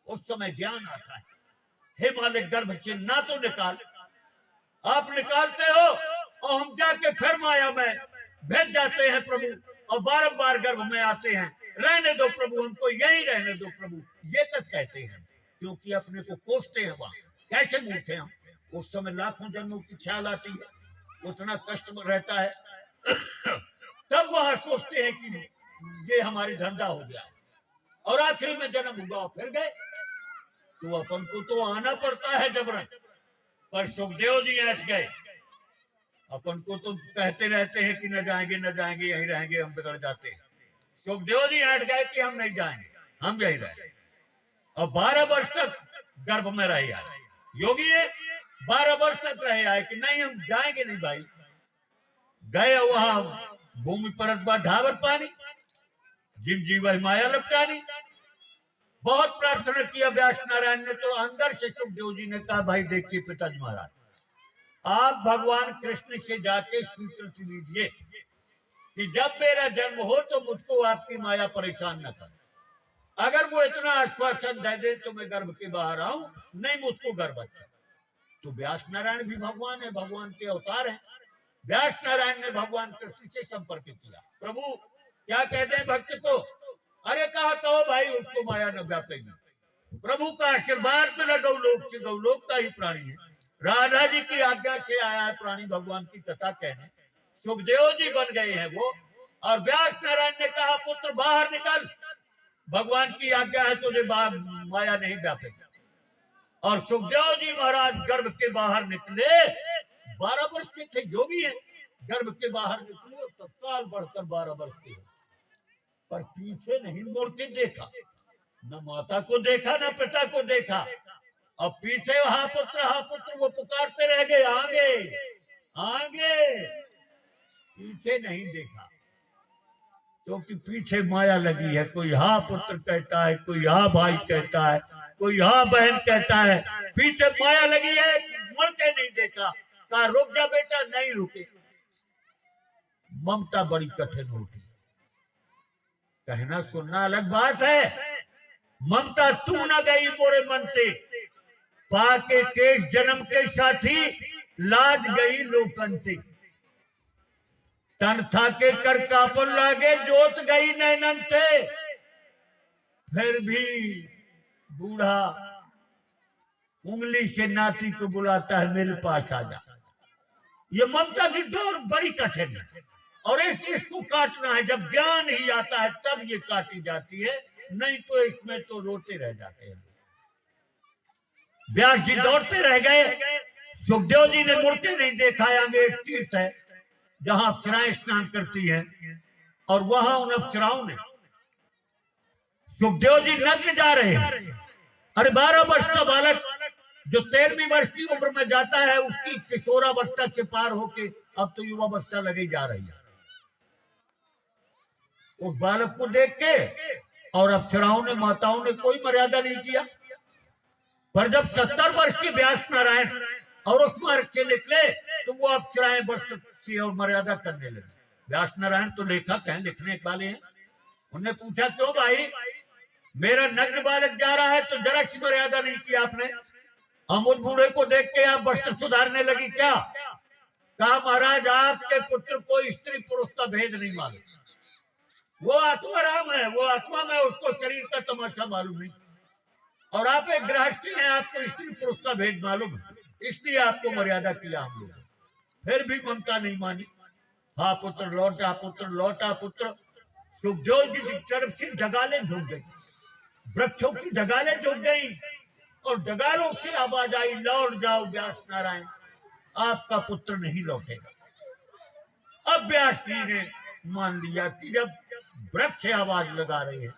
उस समय ज्ञान आता है, हे मालिक गर्भ से ना तो निकाल। आप निकालते हो और हम जाके फिर माया में भेज जाते हैं प्रभु, और बारंबार गर्भ में आते हैं। रहने दो प्रभु, हमको यही रहने दो प्रभु, ये तक कहते हैं। क्योंकि अपने को कोसते हैं वहां। कैसे मूर्खे हम, उस समय लाखों जन्मों की ख्याल आती है, उतना कष्ट रहता है। तब वहां सोचते हैं कि ये हमारी धंधा हो गया, और आखिरी में जन्म हुआ फिर गए। तो अपन को तो आना पड़ता है जबरन। पर सुखदेव जी ऐसे गए। अपन को तो कहते रहते हैं कि न जाएंगे न जाएंगे, यहीं रहेंगे, हम बिगड़ जाते हैं। सुखदेव जी हट गए कि हम नहीं जाएंगे, हम यहीं रहेंगे। और 12 वर्ष तक गर्भ में रहे। योगी है, 12 वर्ष तक रहे आए कि नहीं हम जाएंगे नहीं भाई। गए वहां भूमि परत बा ढाबर पानी, जिम जीव माया लपटानी। बहुत प्रार्थना किया व्यास नारायण ने, तो अंदर से सुखदेव जी ने कहा भाई देखिए पिताजी महाराज, आप भगवान कृष्ण से जाके स्वीकृति लीजिए कि जब मेरा जन्म हो तो मुझको आपकी माया परेशान न करे। अगर वो इतना आश्वासन दे दे तो मैं गर्भ के बाहर आऊं, नहीं मुझको गर्भ अच्छा। तो व्यास नारायण भी भगवान है, भगवान के अवतार हैं। व्यास नारायण ने भगवान कृष्ण से संपर्क किया, प्रभु क्या कहते हैं भक्त को? अरे कहा कहो भाई उसको माया न व्यापेगी। प्रभु का आशीर्वाद मिला, गौलोक से, गौलोक का ही प्राणी है, राधा जी की आज्ञा से आया है प्राणी भगवान की कथा कहने। सुखदेव जी बन गए हैं वो, और व्यास नारायण ने कहा पुत्र बाहर निकल, भगवान की आज्ञा है तुझे माया नहीं व्यापेगी। और सुखदेव जी महाराज गर्भ के बाहर निकले, 12 वर्ष के थे जो भी है, गर्भ के बाहर निकले तत्काल बढ़कर 12 वर्ष के, पर पीछे नहीं मुड़ के देखा, न माता को देखा न पिता को देखा। अब पीछे हा पुत्र वो पुकारते रह गए, आगे आगे, पीछे नहीं देखा, क्योंकि पीछे माया लगी है। कोई हा पुत्र कहता है, कोई हा भाई कहता है, कोई हा बहन कहता है, पीछे माया लगी है, मुड़ के नहीं देखा। कहा रुक जा बेटा, नहीं रुके। ममता बड़ी कठिन होती, कहना सुनना अलग बात है। ममता तू न गई मोरे मन से, पाके केश जन्म के साथी, लाज गई लोकन से। तन था के कर कापन लागे, जोत गई नैनन से, फिर भी बूढ़ा उंगली से नाती को बुलाता है मेरे पास आ जा। ये ममता की डोर बड़ी कठिन है, और इसको काटना है। जब ज्ञान ही आता है तब ये काटी जाती है, नहीं तो इसमें तो रोते रह जाते हैं। व्यास जी दौड़ते रह गए, सुखदेव जी ने मुड़ के नहीं देखा। आगे एक तीर्थ है जहां अप्सराएं स्नान करती हैं, और वहां उन अप्सराओं ने, सुखदेव जी नग्न जा रहे हैं। अरे 12 वर्ष का बालक जो 13वीं वर्ष की उम्र में जाता है, उसकी किशोरावस्था के पार होके अब तो युवावस्था लगी जा रही है। उस बालक को देख के और अप्सराओं ने, माताओं ने कोई मर्यादा नहीं किया। पर जब 70 वर्ष के व्यास नारायण और उस मार्ग से निकले, तो वो अप्सराएं वस्त्र की और मर्यादा करने लगे। व्यास नारायण तो लेखक हैं, लिखने वाले हैं। उन्होंने पूछा क्यों भाई, मेरा नग्न बालक जा रहा है तो जरा सी मर्यादा नहीं की आपने? हम उस बूढ़े को देख के आप वस्त्र सुधारने लगी क्या? कहा महाराज आपके पुत्र को स्त्री पुरुष का भेद नहीं मालूम, वो आत्माराम है, वो आत्मा में, उसको शरीर का तमाशा मालूम नहीं। और आप एक गृहस्थी हैं, आपको स्त्री पुरुष का भेद मालूम है, इसलिए आपको मर्यादा किया हम लोग। फिर भी ममता नहीं मानी। हाँ पुत्र लौटा, पुत्र लौटा, पुत्र। सुखदेव जी की तरफ से डगाले झुक गई, वृक्षों की डगाले झुक गई, और डगालों से आवाज आई, लौट जाओ व्यास नारायण, आपका पुत्र नहीं लौटेगा। अब व्यास जी ने मान लिया कि जब वृक्ष आवाज लगा रहे हैं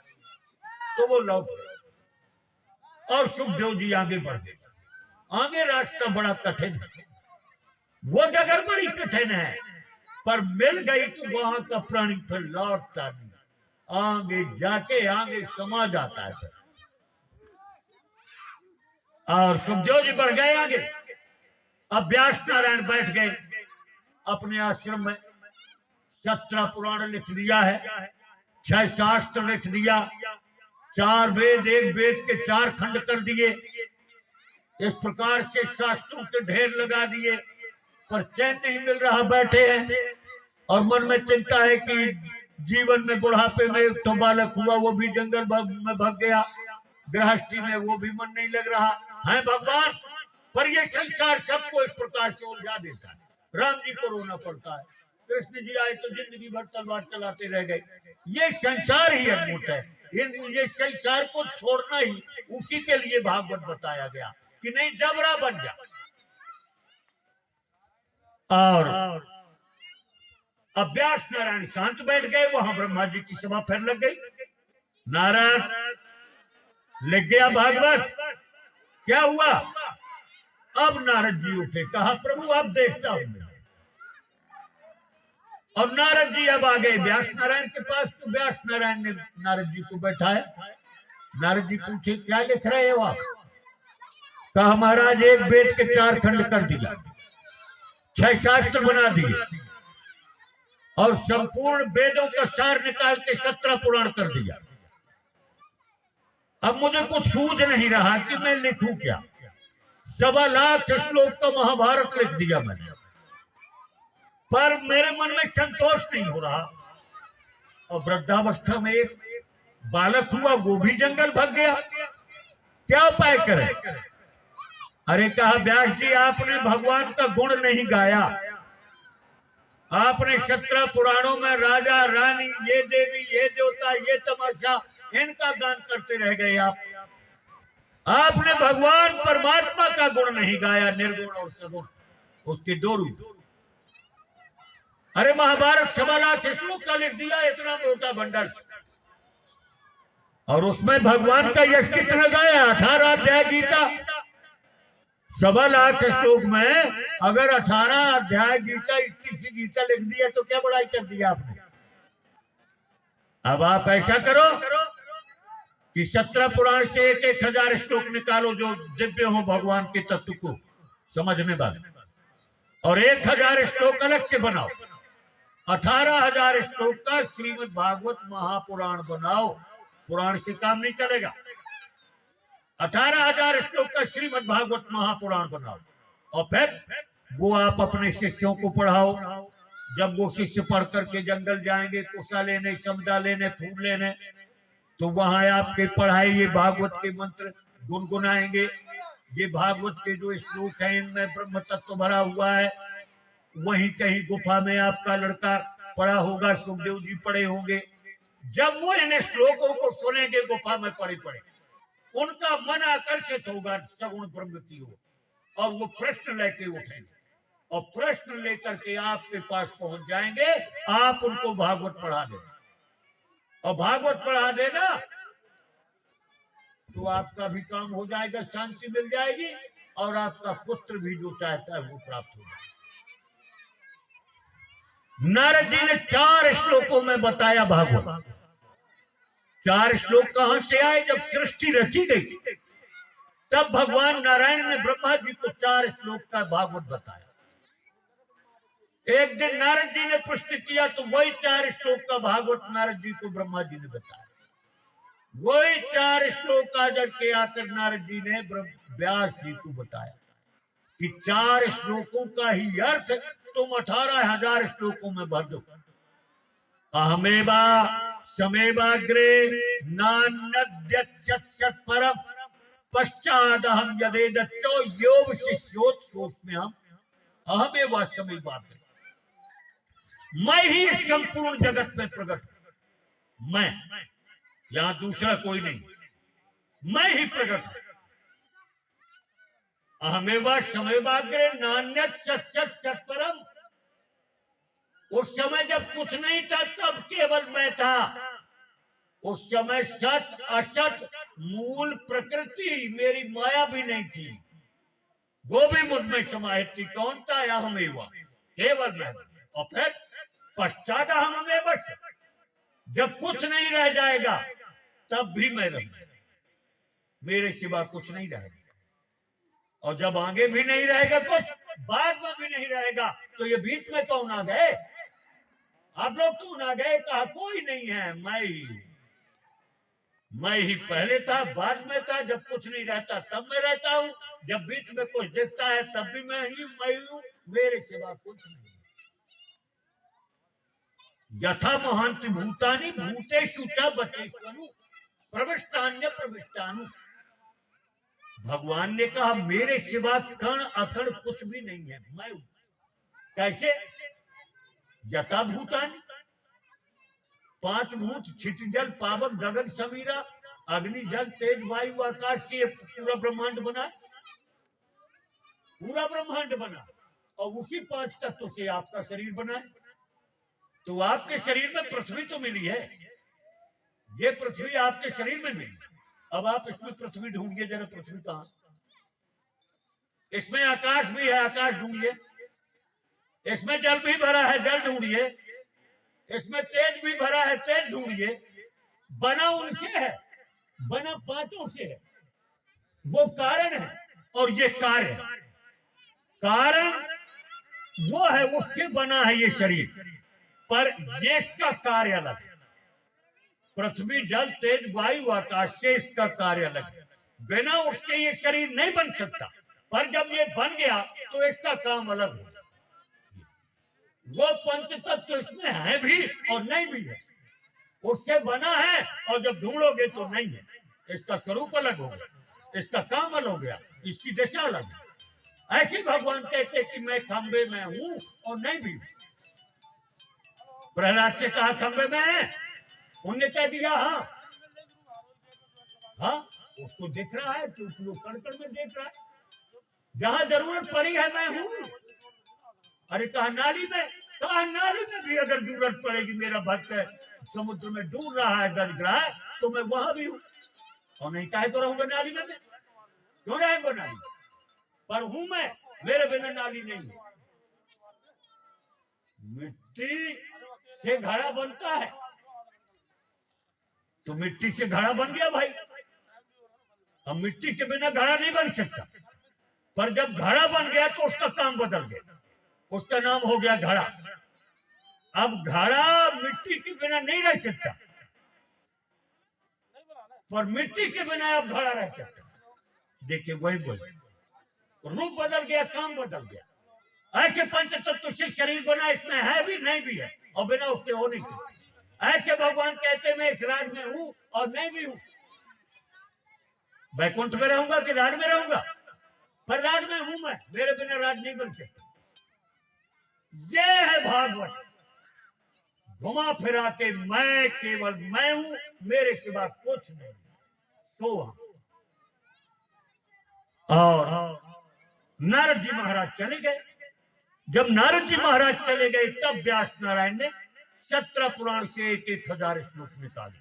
तो वो लौट गए, और सुखदेव जी आगे बढ़ गए। आगे रास्ता बड़ा कठिन है, वो डगर बड़ी कठिन है, पर मिल गई तो वहां का प्राणी फिर लौटता नहीं, आगे जाके आगे समा जाता है। और सुखदेव जी बढ़ गए आगे। अब व्यास नारायण बैठ गए अपने आश्रम में। 17 पुराण लिख दिया है, 6 शास्त्र लिख दिया, 4 वेद, 1 वेद के 4 खंड कर दिए। इस प्रकार से शास्त्रों के ढेर लगा दिए, पर चैन नहीं मिल रहा, बैठे हैं और मन में चिंता है कि जीवन में बुढ़ापे में एक तो बालक हुआ, वो भी जंगल में भाग गया, गृहस्थी में वो भी मन नहीं लग रहा है भगवान। पर ये संसार सबको इस प्रकार से उलझा देता है। राम जी को रोना पड़ता है, कृष्ण जी आए तो जिंदगी भर तलवार चलाते रह गए। ये संसार ही अद्भुत है, ये संसार को छोड़ना ही उसी के लिए भागवत बताया गया कि नहीं जबरा बन जा। और अब व्यास नारायण शांत बैठ गए, वहां ब्रह्मा जी की सभा फिर लग गई। नारायण लिख गया भागवत, क्या हुआ? अब नारद जी उठे, कहा प्रभु अब देखता हूं। और नारद जी अब आ गए व्यास नारायण के पास। तो व्यास नारायण ने नारद जी को बैठाया। नारद जी पूछे क्या लिख रहे हो आप? कहा महाराज एक वेद के 4 खंड कर दिया, 6 शास्त्र बना दिए और संपूर्ण वेदों का सार निकाल के 17 पुराण कर दिया। अब मुझे कुछ सूझ नहीं रहा कि मैं लिखूं क्या। 1.25 लाख श्लोक का महाभारत लिख दिया मैंने, पर मेरे मन में संतोष नहीं हो रहा। और वृद्धावस्था में एक बालक हुआ, वो भी जंगल भाग गया, क्या उपाय करें? अरे कहा व्यास जी आपने भगवान का गुण नहीं गाया। आपने 17 पुराणों में राजा रानी, ये देवी, ये देवता, ये तमाशा, इनका गान करते रह गए आपने भगवान परमात्मा का गुण नहीं गाया, निर्गुण और सगुण, उसके 2 रूप। अरे महाभारत 1.25 लाख श्लोक का लिख दिया, इतना मोटा बंडल, और उसमें भगवान का यश कितना गाया? 18 अध्याय गीता। 1.25 लाख श्लोक में अगर 18 अध्याय गीता, 21 गीता लिख दिया तो क्या बड़ाई कर दिया आपने। अब आप ऐसा करो कि 17 पुराण से 1,000 श्लोक निकालो जो दिव्य हो भगवान के तत्व को समझने वाले, और 1,000 श्लोक अलग से बनाओ। 18,000 श्लोक का श्रीमद् भागवत महापुराण बनाओ। पुराण से काम नहीं चलेगा। 18,000 श्लोक का श्रीमद् भागवत महापुराण बनाओ और फिर वो आप अपने शिष्यों को पढ़ाओ। जब वो शिष्य पढ़ करके जंगल जाएंगे कुशा लेने, समदा लेने, फूल लेने, तो वहां आपके पढ़ाए ये भागवत के मंत्र गुनगुनाएंगे। ये भागवत के जो श्लोक हैं इनमें ब्रह्म तत्व भरा हुआ है। वहीं कहीं गुफा में आपका लड़का पड़ा होगा, सुखदेव जी पड़े होंगे। जब वो इन श्लोकों को सुनेंगे गुफा में पड़े पड़े, उनका मन आकर्षित होगा सगुण ब्रह्म की ओर, और वो प्रश्न लेके उठेंगे और प्रश्न लेकर के आपके पास पहुंच जाएंगे। आप उनको भागवत पढ़ा देना, और भागवत पढ़ा देना तो आपका भी काम हो जाएगा, शांति मिल जाएगी, और आपका पुत्र भी जो चाहता है वो प्राप्त हो जाएगा। नारद जी ने 4 श्लोकों में बताया भागवत। 4 श्लोक कहां से आए? जब सृष्टि रची गई तब भगवान नारायण ने ब्रह्मा जी को 4 श्लोक का भागवत बताया। एक दिन नारद जी ने प्रश्न किया तो वही 4 श्लोक का भागवत नारद जी को ब्रह्मा जी ने बताया। वही 4 श्लोक आकर के आकर नारद जी ने व्यास जी को बताया कि 4 श्लोकों का ही अर्थ तुम 18,000 श्लोकों में भर दो। अहमेवा समेवाग्रे नान्यद्यत् परम पश्चादहं यदेदच्चो योग शिष्योत्सोऽस्म्यहम् अहमेवा समेवाग्रे। मैं ही संपूर्ण जगत में प्रकट हूं। मैं, यहां दूसरा कोई नहीं, मैं ही प्रकट हूं। अहमेवा समेवाग्रे नान्यत् सत् परम। उस समय जब कुछ नहीं था तब केवल मैं था। उस समय सत असत मूल प्रकृति मेरी माया भी नहीं थी, वो भी मुझ में समाहित थी। कौन था? अहमेवा, केवल मैं। और फिर पश्चात अहमेव, जब कुछ नहीं रह जाएगा तब भी मैं रहूंगा, मेरे सिवा कुछ नहीं रहेगा। और जब आगे भी नहीं रहेगा कुछ, बाद में भी नहीं रहेगा, तो ये बीच में कौन आ गए? आप लोग कौन आ गए? कहा कोई नहीं है, मैं ही पहले था, बाद में था, जब कुछ नहीं रहता तब मैं रहता हूं, जब बीच में कुछ दिखता है तब भी मैं हूं, मेरे सिवा कुछ नहीं। यथा महांति भूतानि भूतेषु च बतेषु प्रविष्टान्य प्रविष्टानु। भगवान ने कहा मेरे सिवा कण अकण कुछ भी नहीं है, मैं हूं। कैसे? यथा भूतानि, 5 भूत छिट जल पावक गगन समीरा, अग्नि जल तेज वायु आकाश से पूरा ब्रह्मांड बना, पूरा ब्रह्मांड बना, और उसी 5 तत्व से आपका शरीर बना। तो आपके शरीर में पृथ्वी तो मिली है, ये पृथ्वी आपके शरीर में मिली। अब आप इसमें पृथ्वी ढूंढिए जरा, पृथ्वी कहां? इसमें आकाश भी है, आकाश ढूंढिए। इसमें जल भी भरा है, जल ढूंढिए। इसमें तेज भी भरा है, तेज ढूंढिए। बना उनसे है, बना पांचों से है। वो कारण है और ये कार्य है। कारण वो है, उससे बना है ये शरीर, पर ये इसका कार्य अलग है। पृथ्वी जल तेज वायु आकाश से इसका कार्य अलग है। बिना उसके ये शरीर नहीं बन सकता, पर जब ये बन गया तो इसका काम अलग हो। वो पंच तत्व इसमें है भी और नहीं भी है। उससे बना है और जब ढूंढोगे तो नहीं है। इसका स्वरूप अलग हो गया, इसका काम अलग हो गया, इसकी दिशा अलग है। ऐसे भगवान कहते कि मैं खंबे में हूं और नहीं भी। प्रहलाद से कहा खंबे में है, उनने कह दिया हाँ हाँ, उसको देख रहा है तो वो कण में देख रहा है। जहां जरूरत पड़ी है मैं हूं। अरे कहा नाली में, कहा नाली में भी अगर जरूरत पड़ेगी, मेरा भक्त है समुद्र में डूब रहा है, दर्द रहा है, तो मैं वहां भी हूं। और नहीं काहे तो रहूंगा नाली में, मैं क्यों रहेंगे नाली पर हूं मैं, मेरे बिना नाली नहीं है। मिट्टी से घड़ा बनता है तो मिट्टी से घड़ा बन गया भाई। अब मिट्टी के बिना घड़ा नहीं बन सकता, पर जब घड़ा बन गया तो उसका काम बदल गया, उसका नाम हो गया घड़ा। अब घड़ा मिट्टी के बिना नहीं रह सकता, पर मिट्टी के बिना अब घड़ा रह सकता। देखिए वही बोल, रूप बदल गया, काम बदल गया। ऐसे पंच तत्व से शरीर बना, इसमें है भी नहीं भी है, और बिना उसके हो नहीं सकता। ऐसे भगवान कहते मैं इस राज में हूं और नहीं भी हूं। वैकुंठ में रहूंगा कि राज में रहूंगा, पर राज में हूं मैं, मेरे बिना राज नहीं बन सकता। ये है भागवत। घुमा फिरा के मैं केवल मैं हूं, मेरे सिवा कुछ नहीं। सो और नारद जी महाराज चले गए। जब नारद जी महाराज चले गए तब व्यास नारायण ने 17 पुराण से 1000 श्लोक निकाले,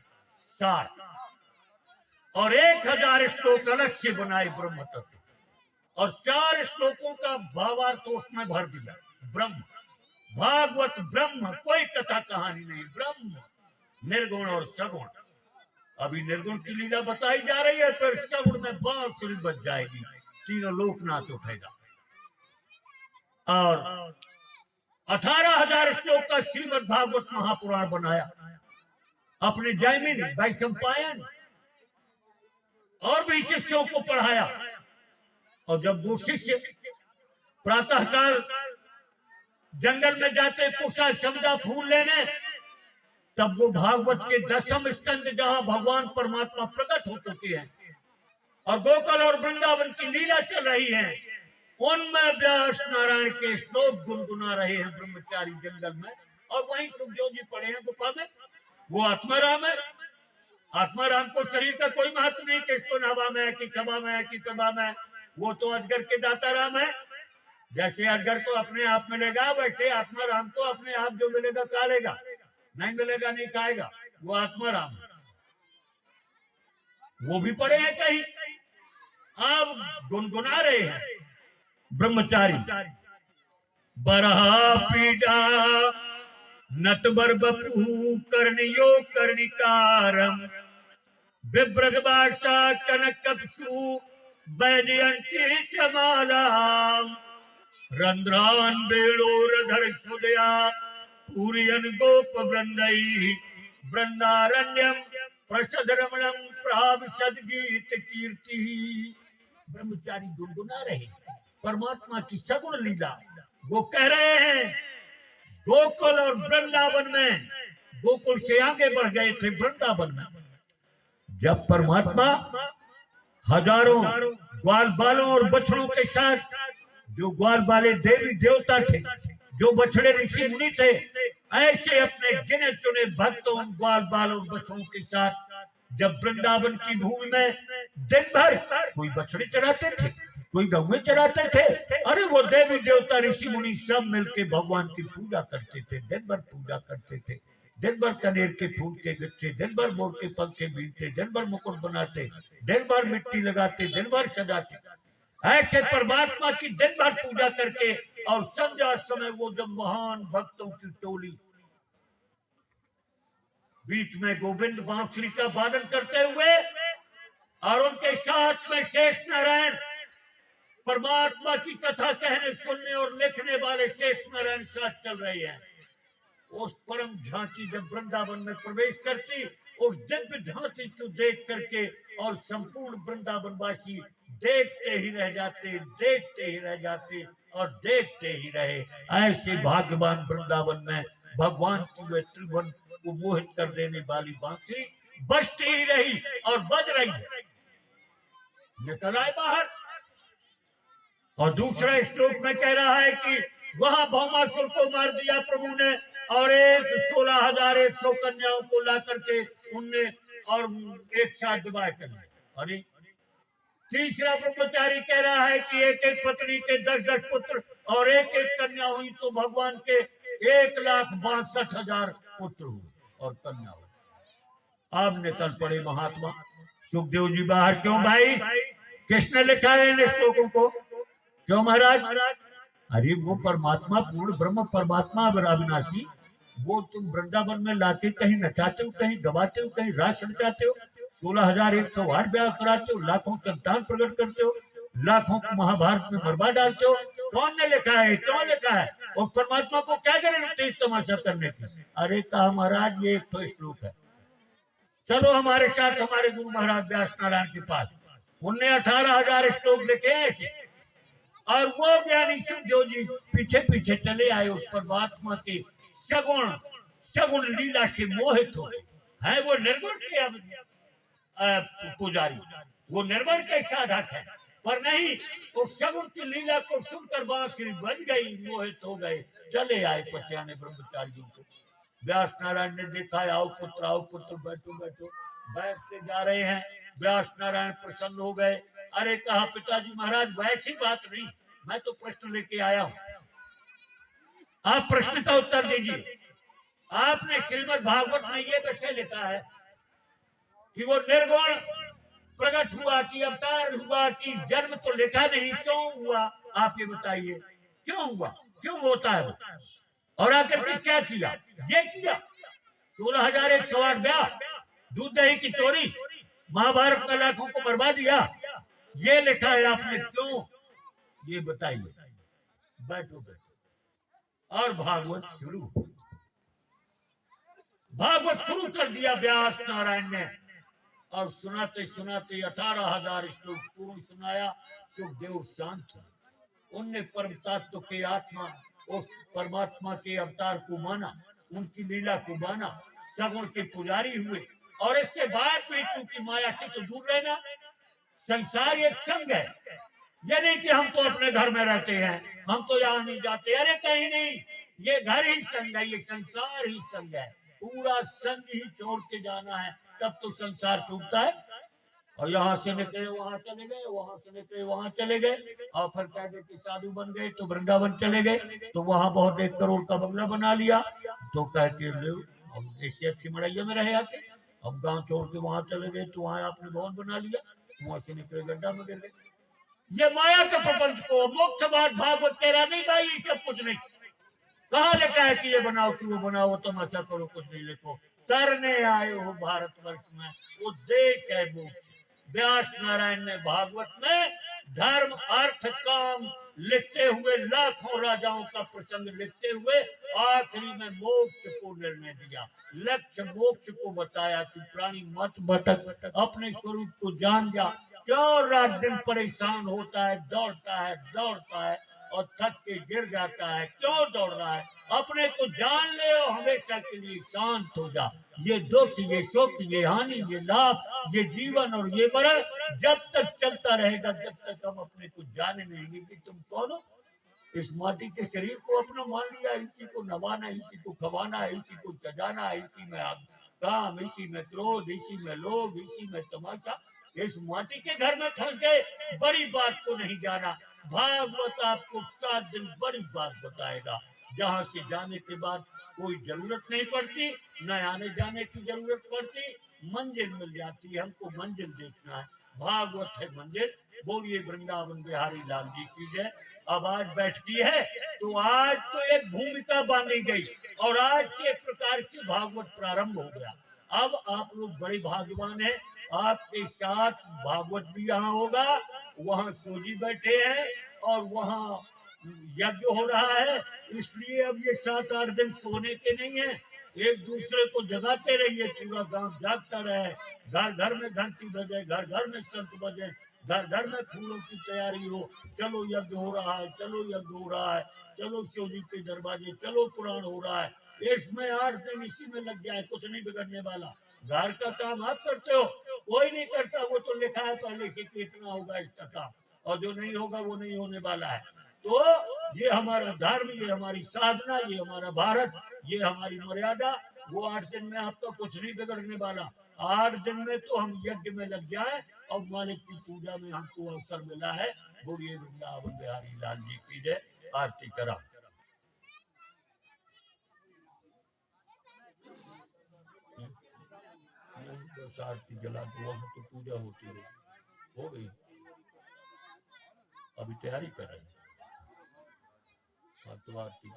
सार, और 1000 श्लोक अलग से बनाए ब्रह्म तत्व, और 4 श्लोकों का भावार्थ उसमें भर दिया। ब्रह्म भागवत ब्रह्म, कोई कथा कहानी नहीं, ब्रह्म निर्गुण और सगुण। अभी निर्गुण की लीला बताई जा रही है, फिर सगुण में बांसुरी बज जाएगी, तीनों लोक नाच उठेगा। और 18,000 श्लोक का श्रीमद् भागवत महापुराण बनाया अपने जैमिनी वैशंपायन, और भी शिष्यों को पढ़ाया। और जब वो शिष्य प्रातःकाल जंगल में जाते कुशा समझा फूल लेने, तब वो भागवत के 10वें स्कंद जहां भगवान परमात्मा प्रकट हो चुके हैं और गोकुल और वृंदावन की लीला चल रही है, उनमें व्यास नारायण के श्लोक गुनगुना रहे हैं ब्रह्मचारी जंगल में। और वहीं सुखदेव जी पड़े हैं गुफा में। वो आत्माराम है। आत्माराम को शरीर का कोई महत्व नहीं कि इसको हवा में है कि कबा में है कि कबा में है। वो तो अजगर के दाता राम है। जैसे अजगर को अपने आप मिलेगा, वैसे आत्माराम को अपने आप जो मिलेगा खा लेगा, नहीं मिलेगा नहीं खाएगा। वो आत्माराम है। वो भी पड़े हैं कहीं, आप गुनगुना रहे हैं ब्रह्मचारी। बरहा पीड़ा नतबर बपू कर्णियो कर्णिकारम, विभ्रग भाषा कनकपसु वैजयंती चमालाम, रंध्रान बेड़ोरधर सुदया पूरियन गोप वृंदई, वृंदारण्यम प्रसद रमणम प्राविशद गीत कीर्ति। ब्रह्मचारी गुनगुना रहे परमात्मा की सगुण लीला। वो कह रहे हैं गोकुल और वृंदावन में, गोकुल से आगे बढ़ गए थे वृंदावन में, जब परमात्मा हजारों ग्वाल बालों और बछड़ों के साथ, जो ग्वाल बाले देवी देवता थे, जो बछड़े ऋषि मुनि थे, ऐसे अपने गिने चुने भक्तों ग्वाल बालों और बछड़ों के साथ जब वृंदावन की भूमि में दिन भर कोई बछड़े चराते थे, कोई गौएं चराते थे। अरे वो देवी देवता ऋषि मुनि सब मिलके भगवान की पूजा करते थे, दिन भर पूजा करते थे। दिन भर कनेर के फूल के गच्छे, दिन भर मोर के पंखे बीनते, दिन भर मुकुट बनाते, दिन भर मिट्टी लगाते, दिन भर सजाते। ऐसे परमात्मा की दिन भर पूजा करके और संध्या समय वो जब महान भक्तों की टोली बीच में गोविंद बांसुरी का वादन करते हुए और उनके साथ में शेष नारायण परमात्मा की कथा कहने सुनने और लिखने वाले शेष नारायण साथ चल रहे हैं। उस परम झांकी जब वृंदावन में प्रवेश करती, उस दिव्य झांकी को देख करके और संपूर्ण वृंदावनवासी देखते ही रह जाते, देखते ही रह जाते और देखते ही रहे। ऐसे भाग्यवान वृंदावन में भगवान की वे त्रिभुवन को मोहित कर देने वाली बांसुरी बजती ही रही और बज रही है। निकल आए बाहर और दूसरा श्लोक में कह रहा है कि वहां भौमासुर को मार दिया प्रभु ने और 16,100 कन्याओं को ला करके उनने और एक साथ विवाह कर दिया। अरे तीसरा ब्रह्मचारी कह रहा है कि एक एक पत्नी के 10-10 पुत्र और एक एक कन्या हुई तो भगवान के 1,62,000 पुत्र हुए और कन्या हुई। अब निकल पड़े महात्मा सुखदेव जी बाहर। क्यों भाई, किसने लिखा है इन श्लोकों को? क्यों महाराज? अरे वो परमात्मा पूर्ण ब्रह्म परमात्मा अविनाशी, वो तुम वृंदावन में लाते कहीं नचाते हो, कहीं गवाते हो, कहीं रास नचाते हो, 16,108 ब्याह कराते हो, लाखों संतान प्रकट करते हो, लाखों को महाभारत में मरवा डालते हो। कौन ने लिखा है? क्यों लिखा है? और परमात्मा को क्या जरूरत है तमाशा करने की? अरे कहा महाराज ये एक तो श्लोक है, चलो हमारे साथ हमारे गुरु महाराज व्यास नारायण के पास, उनने 18,000 श्लोक लिखे ऐसे। और वो ज्ञानी सुखदेव जी पीछे पीछे चले आए उस परमात्मा के सगुण सगुण लीला से मोहित हो है। वो निर्गुण के पुजारी, वो निर्गुण के साधक है, पर नहीं उस सगुण की लीला को सुनकर बांसुरी बन गई, मोहित हो गए। चले आए पछयाने ब्रह्मचारियों को। व्यास नारायण ने देखा, आओ पुत्र बैठो बैठो। बैठते जा रहे हैं, व्यास नारायण प्रसन्न हो गए। अरे कहा पिताजी महाराज वैसी बात नहीं, मैं तो प्रश्न लेके आया हूं, आप प्रश्न का उत्तर दीजिए। आपने श्रीमद् भागवत में ये विषय लिखा है कि वो निर्गुण प्रकट हुआ कि अवतार हुआ कि जन्म तो लिखा नहीं, क्यों हुआ आप ये बताइए, क्यों हुआ, क्यों होता है वो, और आकर के क्या किया? ये किया 16,108 ब्याह, दूध दही की चोरी, महाभारत में लाखों को मरवा दिया, ये लिखा है आपने, क्यों ये बताइए। बैठो बैठो और भागवत शुरू कर दिया व्यास नारायण ने। और सुनाते सुनाते 18,000 श्लोक पूर्ण सुनाया। सुखदेव शांत हुए, उनने परम तत्व के आत्मा उस परमात्मा के अवतार को माना, उनकी लीला को माना, सगुण के पुजारी हुए। और इसके बाद भी क्योंकि माया से तो दूर रहना, संसार एक संग है, ये नहीं कि हम तो अपने घर में रहते हैं, हम तो यहाँ नहीं जाते। अरे कहीं नहीं, ये घर ही संग है, ये संसार ही संग है, पूरा संग ही छोड़ के जाना है, तब तो संसार छूटता है। और यहाँ से निकले वहां चले गए, वहां से निकले वहां चले गए, और फिर कहते कि साधु बन गए तो वृंदावन चले गए, तो वहां बहुत 1 करोड़ का बंगला बना लिया। तो कहते हम इससे अच्छी मड़ैया में रहे आते, हम गाँव छोड़ के वहां चले गए तो वहां आपने भवन बना लिया, वहां से निकले गड्ढा में गिर गए। ये माया के प्रपंच को मुख्य बात भागवत कह रहा नहीं भाई, ये सब कुछ नहीं। कहाँ लिखा है कि ये बनाओ कि वो बनाओ, तुम ऐसा करो, कुछ नहीं लिखो। तरने आए हो भारतवर्ष में, वो देश है वो। व्यास नारायण ने भागवत में धर्म अर्थ काम लिखते हुए, लाखों राजाओं का प्रसंग लिखते हुए, आखिरी में मोक्ष को निर्णय दिया, लक्ष्य मोक्ष को बताया कि प्राणी मत भटक, अपने स्वरूप को जान जा। क्यों रात दिन परेशान होता है, दौड़ता है और थक के गिर जाता है, क्यों दौड़ रहा है? अपने को जान ले और हमेशा के लिए शांत हो जा। ये दुख, ये सुख, ये हानि, ये लाभ, ये जीवन और ये मरण जब तक चलता रहेगा, जब तक हम अपने को जाने नहीं कि तुम कौन हो। इस माटी के शरीर को अपना मान लिया, इसी को नवाना, इसी को खवाना, इसी को सजाना, इसी में काम, इसी में क्रोध, इसी में लोभ, इसी में तमाशा। इस माटी के घर में फंस गए, बड़ी बात को नहीं जाना। भागवत आपको 7 दिन बड़ी बात बताएगा, जहाँ से जाने के बाद कोई जरूरत नहीं पड़ती, न आने जाने की जरूरत पड़ती, मंजिल मिल जाती है। हमको मंजिल देखना है, भागवत है मंदिर। बोलिए वृंदावन बिहारी लाल जी की जय। अब आज बैठकी है तो आज तो एक भूमिका बांधी गई और आज से एक प्रकार से भागवत प्रारंभ हो गया। अब आप लोग बड़े भाग्यवान हैं, आपके साथ भागवत भी यहाँ होगा, वहाँ सोजी बैठे हैं और वहाँ यज्ञ हो रहा है। इसलिए अब ये 7-8 दिन सोने के नहीं है, एक दूसरे को जगाते रहिए, पूरा गांव जागता रहे, घर घर में घंटी बजे, घर घर में शंख बजे, घर घर में फूलों की तैयारी हो। चलो यज्ञ हो रहा है, चलो यज्ञ हो रहा है, चलो शिव जी के दरवाजे, चलो पुराण हो रहा है। इसमें 8 दिन इसी में लग जाए, कुछ नहीं बिगड़ने वाला। घर का काम आप करते हो, कोई नहीं करता, वो तो लिखा है पहले से कि इतना होगा इसका काम, और जो नहीं होगा वो नहीं होने वाला है। तो ये हमारा धर्म, ये हमारी साधना, ये हमारा भारत, ये हमारी मर्यादा। वो 8 दिन में आपका कुछ नहीं बिगड़ने वाला। 8 दिन में तो हम यज्ञ में लग जाए और मालिक की पूजा में हमको अवसर मिला है। बोलिए वृंदावन बिहारी लाल जी की जय। आरती करा। बस आरती जला दो, तो पूजा होती है, हो गई। अभी तैयारी कर रहे हैं। हाँ तो आरती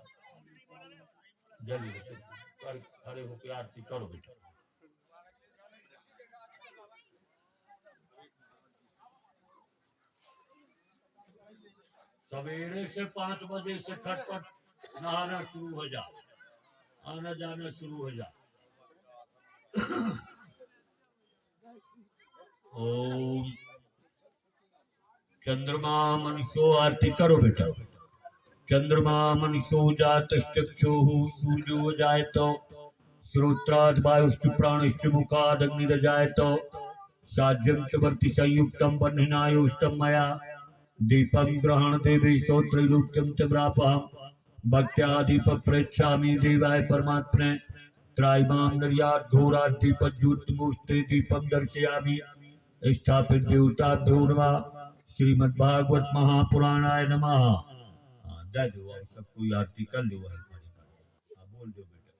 जल्दी खड़े होकर आरती करो बेटा। सवेरे से 5 बजे से खटपट नहाना शुरू हो जा, आना जाना शुरू हो जा। ओम चंद्रमा मनुष्यो, आरती करो बेटा। चंद्रमा मनुष्यो जात चक्षुः सूर्यो जायत, श्रोत्रात् वायुश्च प्राणश्च मुखाद् अग्निर्जायत, साध्यं च वर्ति संयुक्तं बन्धनायोष्टं मया, दीपं ग्रहण देवी श्रोत्रैलोक्यं च प्रापहं, भक्त्या दीपं प्रेक्षामि देवाय परमात्मने, त्रायमां निर्यात् घोरात् दीपज्योतिमुस्ते दीपं दर्शयामि, स्थापित देवताभ्यो नमः। श्रीमद्भागवत महापुराणाय नमः। दे दो और सब कोई आरती कर लो। बोल दो बेटा।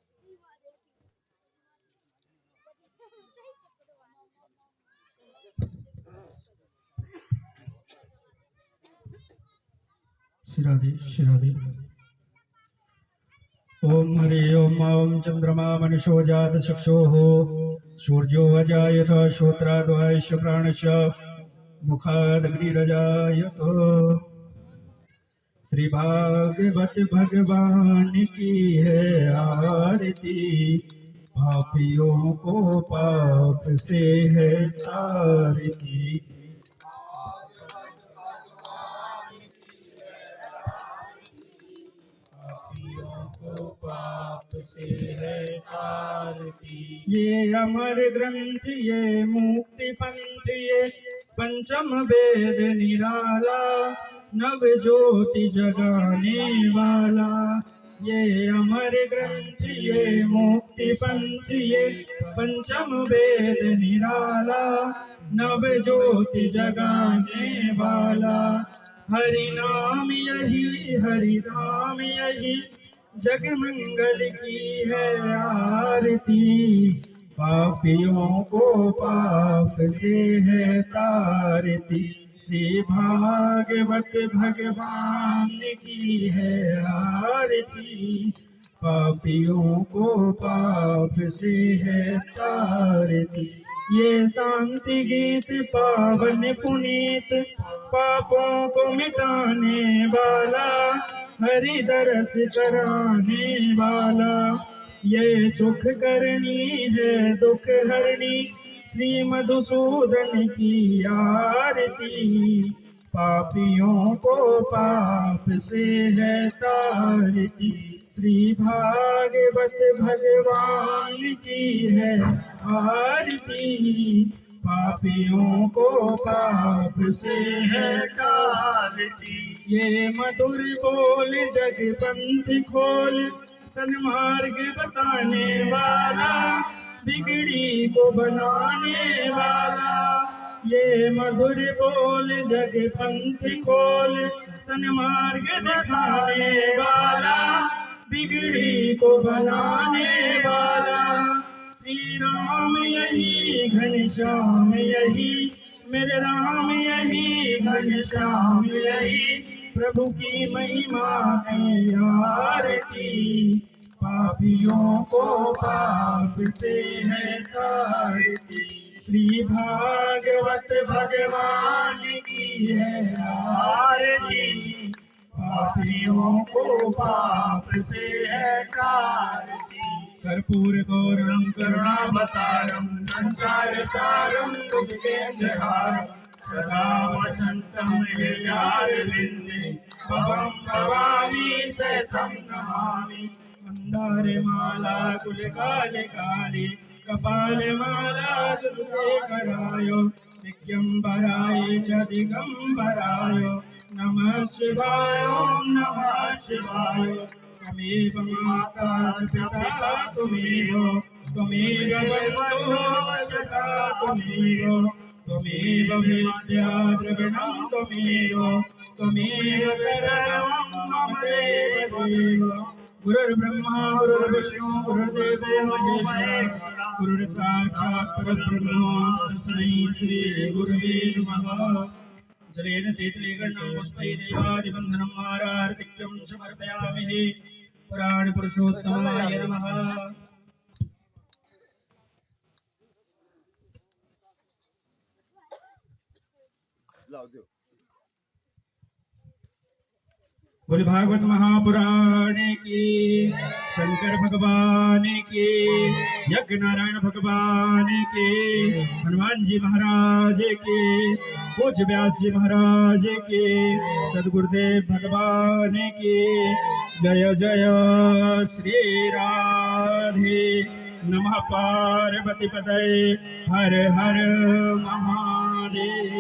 श्रादे ओम हरि ओम चंद्रमा मनुष्यो जात चक्षुः सूर्यो अजायत श्रोत्राद्वायुश्च प्राणश्च मुखादग्निरजायत। श्री भागवत भगवान की है आरती, पापियों को पाप से है तारती। पाप से है तारती। ये अमर ग्रंथ, ये मुक्ति पंथ, ये पंचम वेद निराला, नव ज्योति जगाने वाला। ये अमर ग्रंथ, ये मुक्ति पंथ, ये पंचम वेद निराला, नव ज्योति जगाने वाला। हरि नाम यही, हरि नाम यही, जग मंगल की है आरती, पापियों को पाप से है तारती। श्री भागवत भगवान की है आरती, पापियों को पाप से है तारती। ये शांति गीत पावन पुनीत, पापों को मिटाने वाला, हरि दरस कराने वाला। ये सुख करनी है दुख हरनी, श्री मधुसूदन की आरती, पापियों को पाप से है तारती। श्री भागवत भगवान की है आरती, पापियों को पाप से है तारती। ये मधुर बोल जग पंथ खोल, सन्मार्ग बताने वाला, बिगड़ी को बनाने वाला। ये मधुर बोल जग पंथ खोल, सन्मार्ग दिखाने वाला, बिगड़ी को बनाने वाला। श्री राम यही, घनश्याम यही, मेरे राम यही घनश्याम यही प्रभु की महिमा की आरती पापियों को पाप से है तारती श्री भागवत भगवान की है आरती पापियों को पाप से है तारती कर्पूर गौरम करुणावतारम संसार सारम दुःखेन्द्रहारम सदा वसन्तं हृदयारविन्दे भवं भवानी सततं नमामि मंदारे माला कुलकाले काले कपाले माला तुलसीकराय दिगंबराय च दिगंबराय नमः शिवाय ओम नमः शिवाय त्वमेव माता च पिता त्वमेव बन्धुः सखा त्वमेव विद्या द्रविणं त्वमेव शरणं मम देव गुरुर्ब्रह्मा गुरुर्विष्णु गुरुर्देवो महेश्वरः गुरुर्साक्षात् परब्रह्म तस्मै श्री गुरुवे नमः जलेन शीतलीकरणं पुष्पै देवादिबन्धनं मारार्पिक्यं समर्पयामि पुराणपुरुषोत्तमाय नमः बोले भागवत महापुराण की शंकर भगवान की यज्ञ नारायण भगवान की हनुमान जी महाराज की पूज्य व्यास जी महाराज की सदगुरुदेव भगवान की जय जय श्री राधे नमः पार्वती पतये हर हर महादेव।